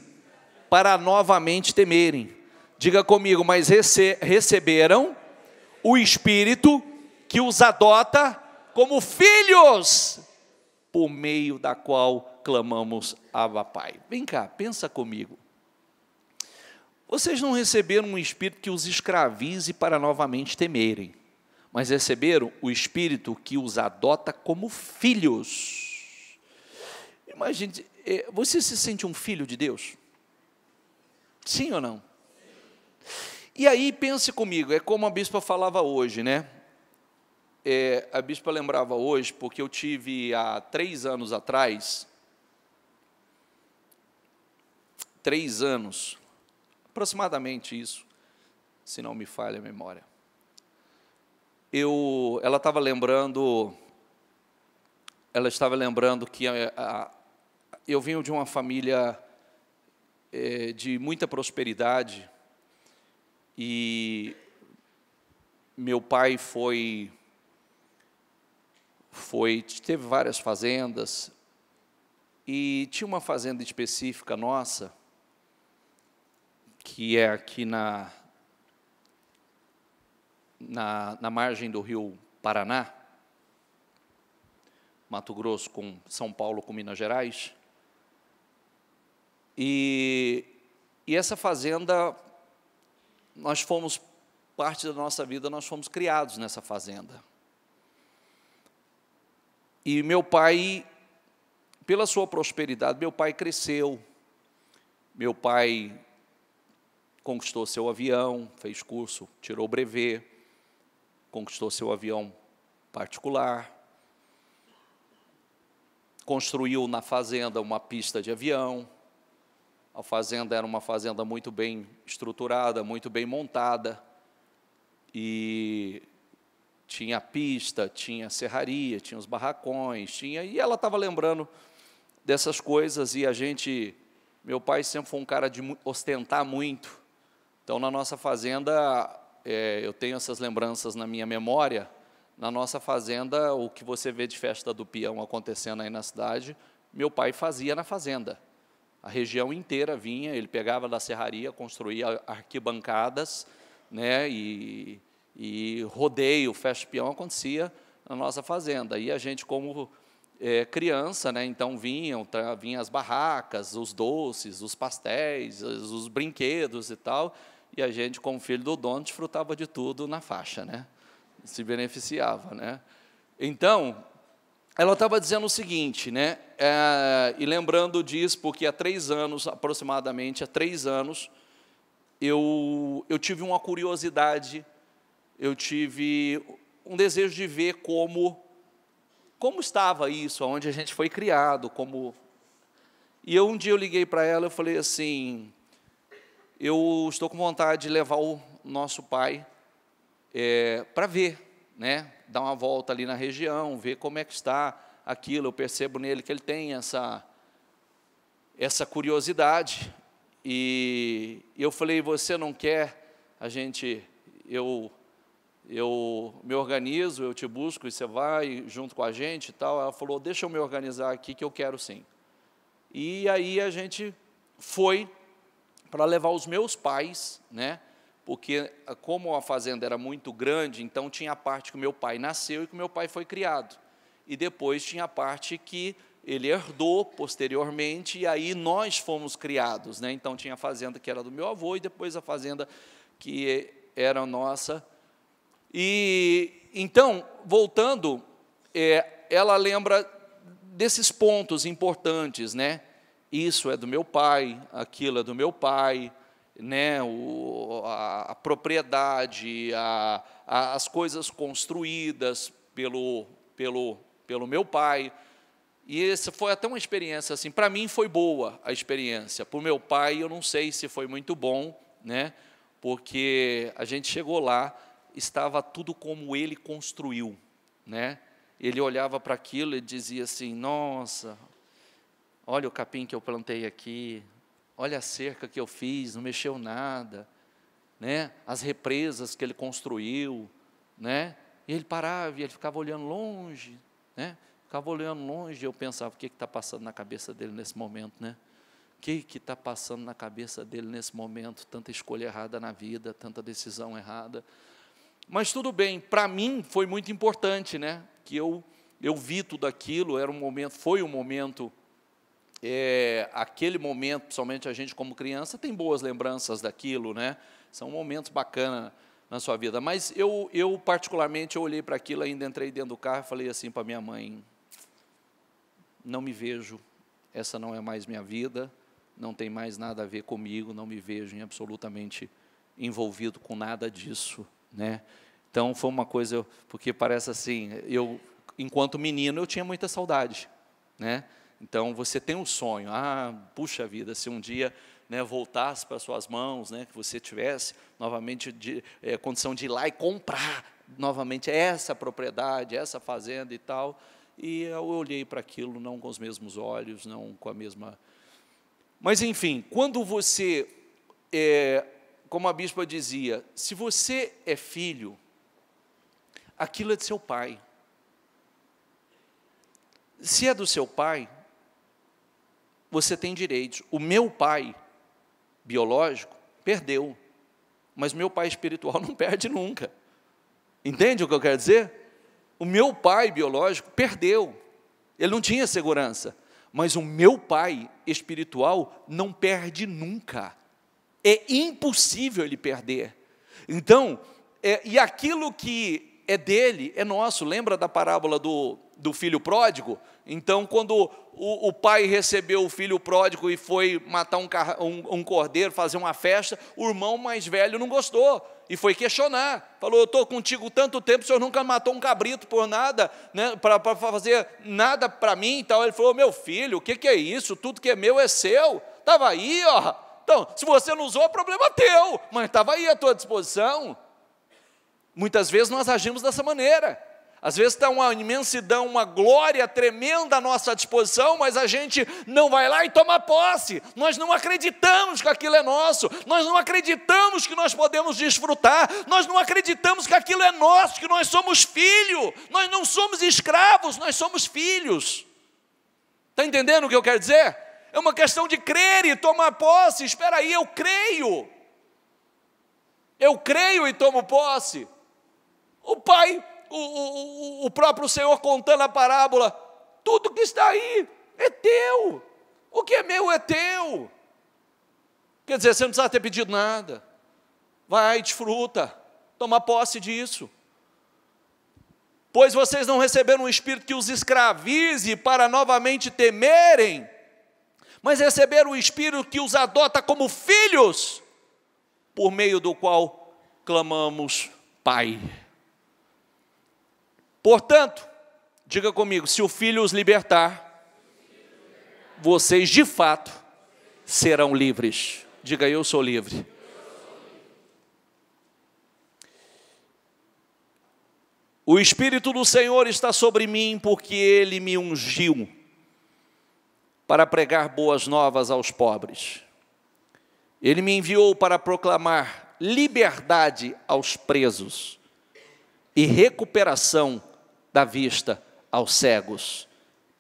para novamente temerem. Diga comigo, mas receberam o espírito que os adota como filhos, por meio da qual clamamos Abba Pai. Vem cá, pensa comigo. Vocês não receberam um espírito que os escravize para novamente temerem, mas receberam o espírito que os adota como filhos. Imagine, você se sente um filho de Deus? Sim ou não? E aí pense comigo, é como a bispa falava hoje, né? A bispa lembrava hoje, porque eu tive há 3 anos atrás, 3 anos, aproximadamente isso, se não me falha a memória. Ela estava lembrando que eu venho de uma família de muita prosperidade, e meu pai teve várias fazendas, e tinha uma fazenda específica nossa, que é aqui na margem do rio Paraná, Mato Grosso com São Paulo com Minas Gerais, e essa fazenda, parte da nossa vida, nós fomos criados nessa fazenda. E meu pai, pela sua prosperidade, meu pai cresceu, meu pai conquistou seu avião, fez curso, tirou o brevet, conquistou seu avião particular, construiu na fazenda uma pista de avião. A fazenda era uma fazenda muito bem estruturada, muito bem montada, e tinha pista, tinha serraria, tinha os barracões, e ela estava lembrando dessas coisas, e meu pai sempre foi um cara de ostentar muito, então na nossa fazenda, eu tenho essas lembranças na minha memória. Na nossa fazenda, o que você vê de festa do peão acontecendo aí na cidade, meu pai fazia na fazenda. A região inteira vinha, ele pegava da serraria, construía arquibancadas, né, e rodeio, festa de peão acontecia na nossa fazenda. E a gente, como criança, né, então vinham as barracas, os doces, os pastéis, os brinquedos e tal, e a gente, como filho do dono, desfrutava de tudo na faixa, né? Se beneficiava, né? Então, ela estava dizendo o seguinte, né? E lembrando disso, porque há 3 anos, aproximadamente, eu tive uma curiosidade, eu tive um desejo de ver como estava isso, onde a gente foi criado, E um dia eu liguei para ela e falei assim, eu estou com vontade de levar o nosso pai para ver, né? Dar uma volta ali na região, ver como é que está aquilo. Eu percebo nele que ele tem essa curiosidade. E eu falei, você não quer? Eu me organizo, eu te busco e você vai junto com a gente e tal. Ela falou, deixa eu me organizar aqui que eu quero sim. E aí a gente foi para levar os meus pais, né, porque como a fazenda era muito grande, então tinha a parte que o meu pai nasceu e que o meu pai foi criado. E depois tinha a parte que ele herdou posteriormente, e aí nós fomos criados, né? Então tinha a fazenda que era do meu avô, e depois a fazenda que era nossa. E então, voltando, ela lembra desses pontos importantes, né? Isso é do meu pai, aquilo é do meu pai, né? A propriedade, as coisas construídas pelo meu pai. E essa foi até uma experiência assim, para mim foi boa a experiência. Para o meu pai, eu não sei se foi muito bom, né? Porque a gente chegou lá, estava tudo como ele construiu, né? Ele olhava para aquilo e dizia assim: nossa, olha o capim que eu plantei aqui, olha a cerca que eu fiz, não mexeu nada, né? As represas que ele construiu, né? E ele parava e ele ficava olhando longe, né? Ficava olhando longe, e eu pensava: o que está passando na cabeça dele nesse momento, né? O que está passando na cabeça dele nesse momento? Tanta escolha errada na vida, tanta decisão errada. Mas tudo bem, para mim foi muito importante, né? Que eu vi tudo aquilo, era um momento, foi um momento, aquele momento, principalmente a gente como criança, tem boas lembranças daquilo, né? São momentos bacanas na sua vida. Mas eu particularmente, eu olhei para aquilo, ainda entrei dentro do carro e falei assim para minha mãe: não me vejo, essa não é mais minha vida, não tem mais nada a ver comigo, não me vejo em absolutamente envolvido com nada disso, né? Então foi uma coisa, porque parece assim, eu, enquanto menino, eu tinha muita saudade, né? Então você tem um sonho, puxa vida, se um dia, né, voltasse para suas mãos, né, que você tivesse novamente condição de ir lá e comprar novamente essa propriedade, essa fazenda e tal. E eu olhei para aquilo não com os mesmos olhos, não com a mesma... Mas, enfim, quando você, como a bispa dizia, se você é filho, aquilo é de seu pai. Se é do seu pai, você tem direitos. O meu pai biológico perdeu, mas meu pai espiritual não perde nunca. Entende o que eu quero dizer? O meu pai biológico perdeu, ele não tinha segurança, mas o meu pai espiritual não perde nunca. É impossível ele perder. Então, e aquilo que é dele, é nosso. Lembra da parábola do filho pródigo? Então, quando o pai recebeu o filho pródigo e foi matar um cordeiro, fazer uma festa, o irmão mais velho não gostou e foi questionar. Falou: eu estou contigo tanto tempo, o senhor nunca matou um cabrito por nada, né, para fazer nada para mim e tal. Ele falou: meu filho, o que é isso? Tudo que é meu é seu. Estava aí, ó. Então, se você não usou, é problema teu, mas estava aí à tua disposição. Muitas vezes nós agimos dessa maneira. Às vezes está uma imensidão, uma glória tremenda à nossa disposição, mas a gente não vai lá e toma posse. Nós não acreditamos que aquilo é nosso, nós não acreditamos que nós podemos desfrutar, nós não acreditamos que aquilo é nosso, que nós somos filhos. Nós não somos escravos, nós somos filhos. Está entendendo o que eu quero dizer? É uma questão de crer e tomar posse. Espera aí, eu creio e tomo posse. O pai, o próprio Senhor contando a parábola: tudo que está aí é teu, o que é meu é teu. Quer dizer, você não precisa ter pedido nada, vai, desfruta, toma posse disso. Pois vocês não receberam um espírito que os escravize para novamente temerem, mas receberam um espírito que os adota como filhos, por meio do qual clamamos: Pai. Portanto, diga comigo: se o Filho os libertar, vocês de fato serão livres. Diga: eu sou livre. O Espírito do Senhor está sobre mim, porque Ele me ungiu para pregar boas novas aos pobres. Ele me enviou para proclamar liberdade aos presos e recuperação da vista aos cegos,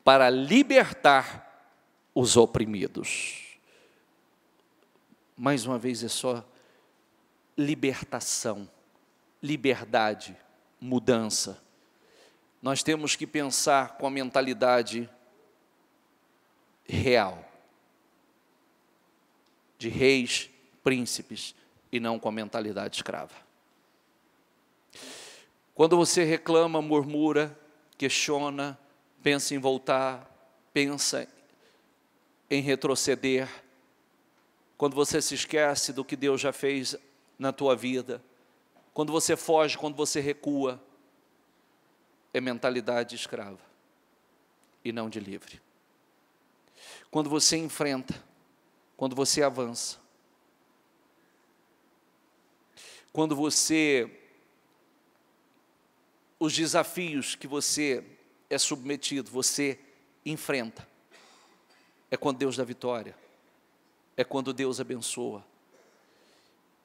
para libertar os oprimidos. Mais uma vez, é só libertação, liberdade, mudança. Nós temos que pensar com a mentalidade real, de reis, príncipes, e não com a mentalidade escrava. Quando você reclama, murmura, questiona, pensa em voltar, pensa em retroceder, quando você se esquece do que Deus já fez na tua vida, quando você foge, quando você recua, é mentalidade escrava e não de livre. Quando você enfrenta, quando você avança, quando os desafios que você é submetido, você enfrenta, é quando Deus dá vitória, é quando Deus abençoa.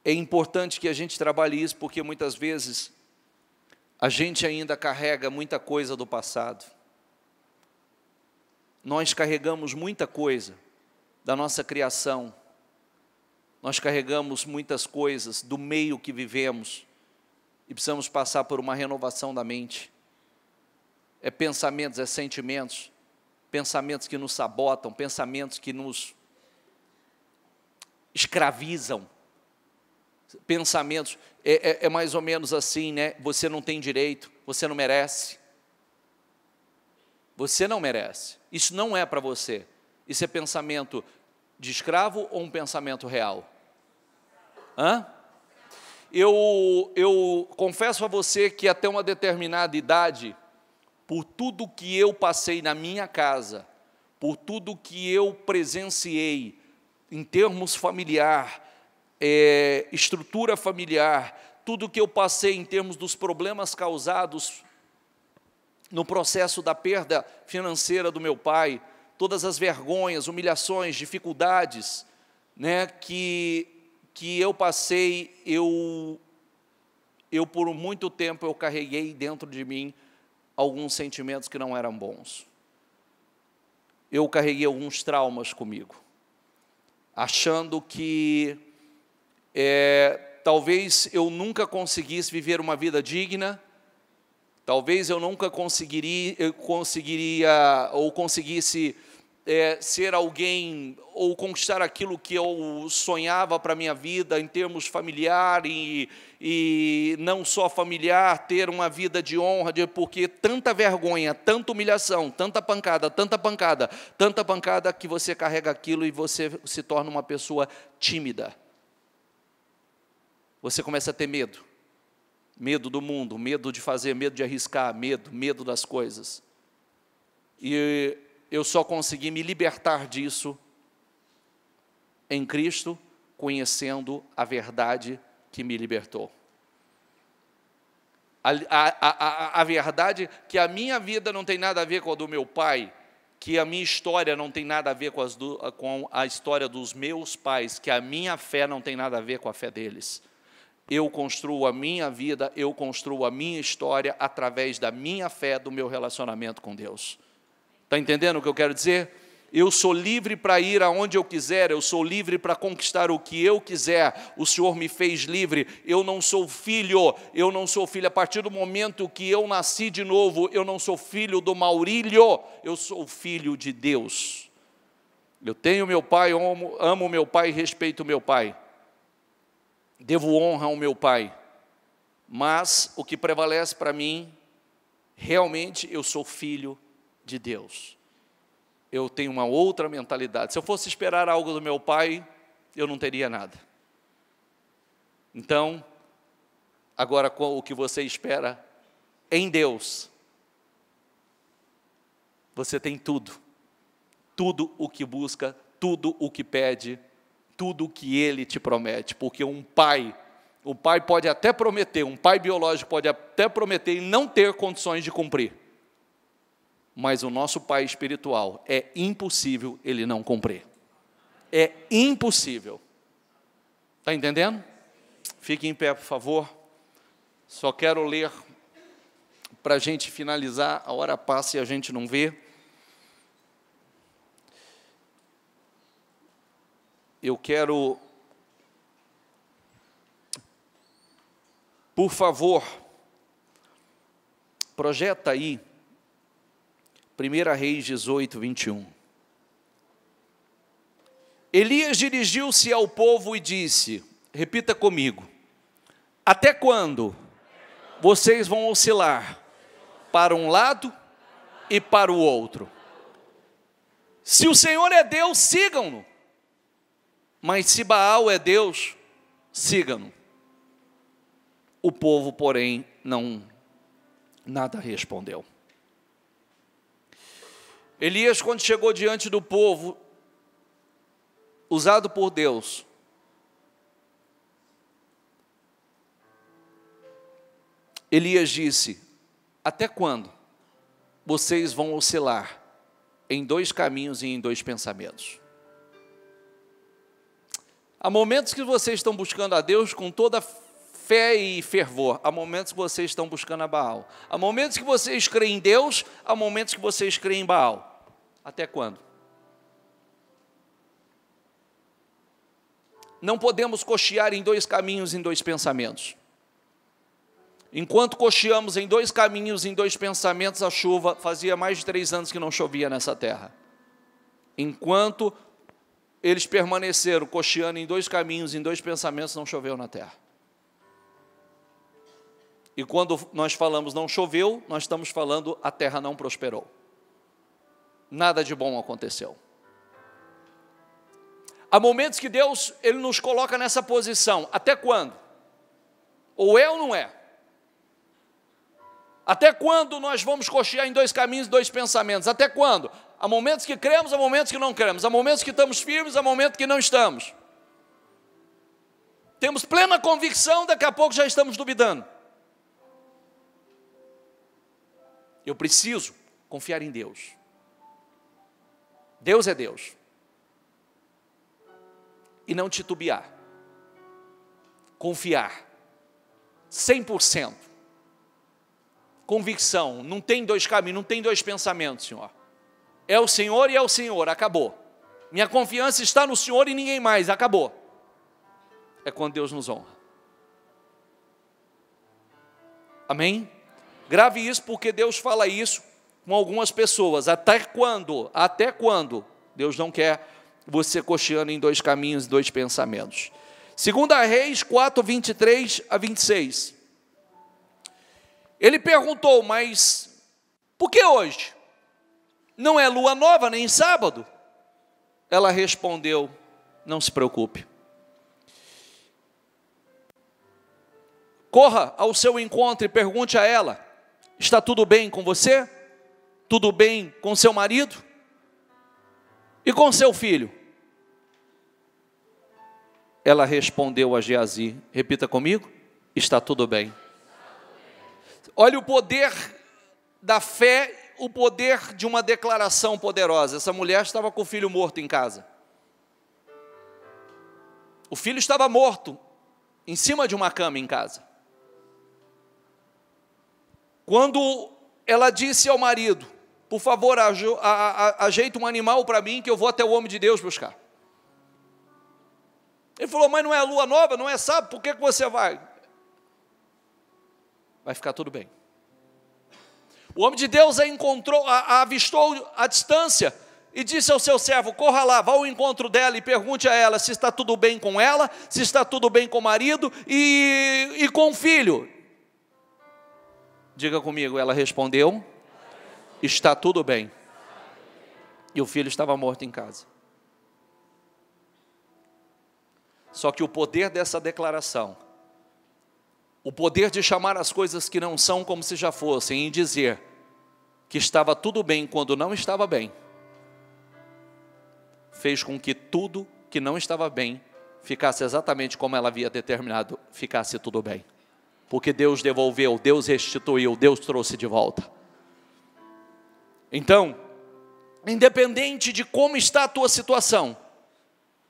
É importante que a gente trabalhe isso, porque muitas vezes a gente ainda carrega muita coisa do passado. Nós carregamos muita coisa da nossa criação, nós carregamos muitas coisas do meio que vivemos, e precisamos passar por uma renovação da mente. É pensamentos, é sentimentos, pensamentos que nos sabotam, pensamentos que nos escravizam, pensamentos, é mais ou menos assim, né? Você não tem direito, você não merece. Você não merece, isso não é para você. Isso é pensamento de escravo ou um pensamento real? Eu confesso a você que até uma determinada idade, por tudo que eu passei na minha casa, por tudo que eu presenciei em termos familiar, estrutura familiar, tudo que eu passei em termos dos problemas causados no processo da perda financeira do meu pai, todas as vergonhas, humilhações, dificuldades, né, que eu passei, eu por muito tempo eu carreguei dentro de mim alguns sentimentos que não eram bons. Eu carreguei alguns traumas comigo, achando que talvez eu nunca conseguisse viver uma vida digna, talvez eu nunca conseguiria ou conseguisse ser alguém ou conquistar aquilo que eu sonhava para a minha vida em termos familiar e não só familiar, ter uma vida de honra, porque tanta vergonha, tanta humilhação, tanta pancada que você carrega aquilo e você se torna uma pessoa tímida. Você começa a ter medo do mundo, medo de fazer, medo de arriscar, medo das coisas. E eu só consegui me libertar disso em Cristo, conhecendo a verdade que me libertou. A verdade que a minha vida não tem nada a ver com a do meu pai, que a minha história não tem nada a ver com a história dos meus pais, que a minha fé não tem nada a ver com a fé deles. Eu construo a minha vida, eu construo a minha história através da minha fé, do meu relacionamento com Deus. Está entendendo o que eu quero dizer? Eu sou livre para ir aonde eu quiser, eu sou livre para conquistar o que eu quiser, o Senhor me fez livre, eu não sou filho, a partir do momento que eu nasci de novo, eu não sou filho do Maurílio, eu sou filho de Deus. Eu tenho meu pai, amo meu pai e respeito meu pai. Devo honra ao meu pai, mas o que prevalece para mim, realmente eu sou filho de Deus. Eu tenho uma outra mentalidade. Se eu fosse esperar algo do meu pai, eu não teria nada. Então, agora o que você espera em Deus, você tem tudo o que busca, tudo o que pede, tudo o que Ele te promete, porque o pai pode até prometer, um pai biológico pode até prometer e não ter condições de cumprir, mas o nosso pai espiritual, é impossível ele não cumprir, é impossível. Está entendendo? Fique em pé, por favor. Só quero ler, para a gente finalizar, a hora passa e a gente não vê. Eu quero Por favor, projeta aí 1 Reis 18, 21. Elias dirigiu-se ao povo e disse, repita comigo, até quando vocês vão oscilar para um lado e para o outro? Se o Senhor é Deus, sigam-no. Mas se Baal é Deus, sigam-no. O povo, porém, nada respondeu. Elias, quando chegou diante do povo, usado por Deus, Elias disse, até quando vocês vão oscilar em dois caminhos e em dois pensamentos? Há momentos que vocês estão buscando a Deus com toda fé e fervor, há momentos que vocês estão buscando a Baal, há momentos que vocês creem em Deus, há momentos que vocês creem em Baal. Até quando? Não podemos cochear em dois caminhos, em dois pensamentos. Enquanto cocheamos em dois caminhos, em dois pensamentos, a chuva, fazia mais de 3 anos que não chovia nessa terra. Enquanto eles permaneceram cocheando em dois caminhos, em dois pensamentos, não choveu na terra. E quando nós falamos não choveu, nós estamos falando a terra não prosperou. Nada de bom aconteceu. Há momentos que Deus, Ele nos coloca nessa posição. Até quando? Ou é ou não é? Até quando nós vamos cochear em dois caminhos, dois pensamentos? Até quando? Há momentos que cremos, há momentos que não cremos. Há momentos que estamos firmes, há momentos que não estamos. Temos plena convicção, daqui a pouco já estamos duvidando. Eu preciso confiar em Deus. Deus é Deus. E não titubear. Confiar. 100%. Convicção. Não tem dois caminhos, não tem dois pensamentos, Senhor. É o Senhor e é o Senhor, acabou. Minha confiança está no Senhor e ninguém mais, acabou. É quando Deus nos honra. Amém? Grave isso, porque Deus fala isso com algumas pessoas. Até quando Deus não quer você cocheando em dois caminhos, dois pensamentos. 2 Reis 4, 23 a 26. Ele perguntou, mas por que hoje? Não é lua nova, nem sábado? Ela respondeu, não se preocupe. Corra ao seu encontro e pergunte a ela, está tudo bem com você? Tudo bem com seu marido? E com seu filho? Ela respondeu a Geazi, repita comigo, está tudo bem. Olha o poder da fé, o poder de uma declaração poderosa. Essa mulher estava com o filho morto em casa. O filho estava morto, em cima de uma cama em casa. Quando ela disse ao marido, por favor, ajeita um animal para mim, que eu vou até o homem de Deus buscar. Ele falou, mas não é lua nova, não é sábado, por que você vai? Vai ficar tudo bem. O homem de Deus a avistou à distância e disse ao seu servo, corra lá, vá ao encontro dela e pergunte a ela se está tudo bem com ela, se está tudo bem com o marido e com o filho. Diga comigo, ela respondeu, está tudo bem. E o filho estava morto em casa. Só que o poder dessa declaração, o poder de chamar as coisas que não são como se já fossem, e dizer que estava tudo bem quando não estava bem, fez com que tudo que não estava bem ficasse exatamente como ela havia determinado, ficasse tudo bem. Porque Deus devolveu, Deus restituiu, Deus trouxe de volta. Então, independente de como está a tua situação,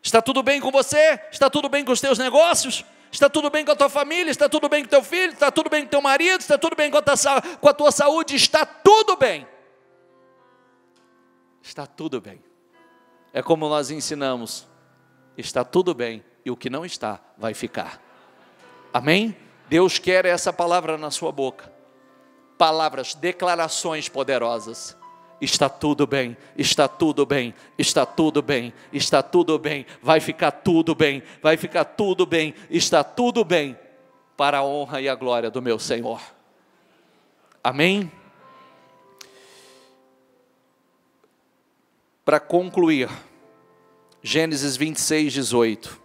está tudo bem com você? Está tudo bem com os teus negócios? Está tudo bem com a tua família? Está tudo bem com o teu filho? Está tudo bem com o teu marido? Está tudo bem com a tua saúde? Está tudo bem. Está tudo bem. É como nós ensinamos, está tudo bem, e o que não está, vai ficar. Amém? Deus quer essa palavra na sua boca. Palavras, declarações poderosas. Está tudo bem, está tudo bem, está tudo bem, está tudo bem, vai ficar tudo bem, vai ficar tudo bem, está tudo bem, para a honra e a glória do meu Senhor. Amém? Para concluir, Gênesis 26, 18.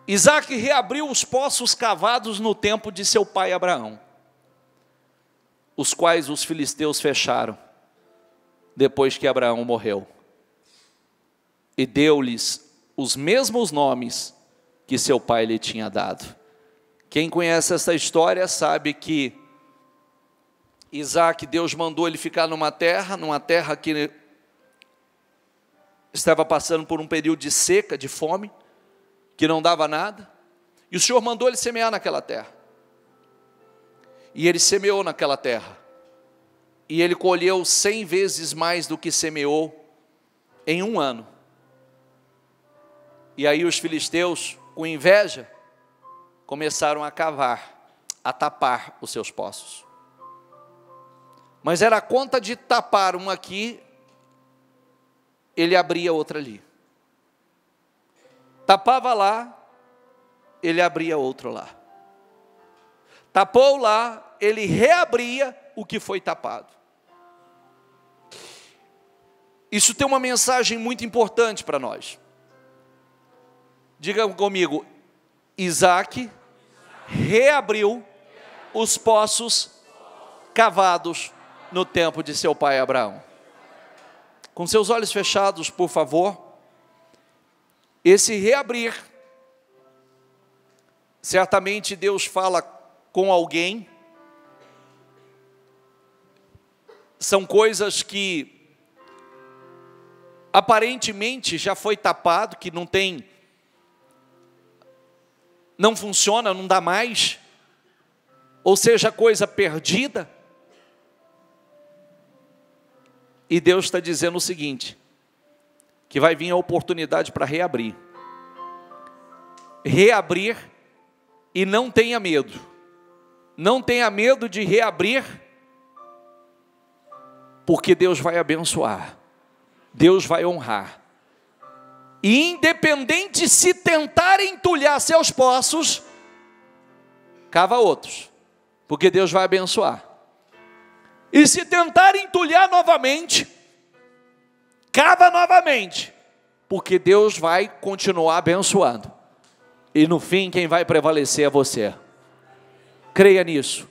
Isaac reabriu os poços cavados no tempo de seu pai Abraão, os quais os filisteus fecharam, depois que Abraão morreu, e deu-lhes os mesmos nomes que seu pai lhe tinha dado. Quem conhece essa história sabe que Isaac, Deus mandou ele ficar numa terra que estava passando por um período de seca, de fome, que não dava nada, e o Senhor mandou ele semear naquela terra, e ele semeou naquela terra, e ele colheu 100 vezes mais do que semeou em um ano. E aí os filisteus, com inveja, começaram a cavar, a tapar os seus poços, mas era a conta de tapar um aqui, ele abria outra ali. Tapava lá, ele abria outro lá. Tapou lá, ele reabria o que foi tapado. Isso tem uma mensagem muito importante para nós. Diga comigo, Isaac reabriu os poços cavados no tempo de seu pai Abraão. Com seus olhos fechados, por favor. Esse reabrir, certamente Deus fala com alguém, são coisas que aparentemente já foi tapado, que não funciona, não dá mais, ou seja, coisa perdida, e Deus está dizendo o seguinte, que vai vir a oportunidade para reabrir. Reabrir, e não tenha medo. Não tenha medo de reabrir, porque Deus vai abençoar. Deus vai honrar. E independente se tentar entulhar seus poços, cava outros, porque Deus vai abençoar. E se tentar entulhar novamente, cava novamente, porque Deus vai continuar abençoando. E no fim, quem vai prevalecer é você. Creia nisso.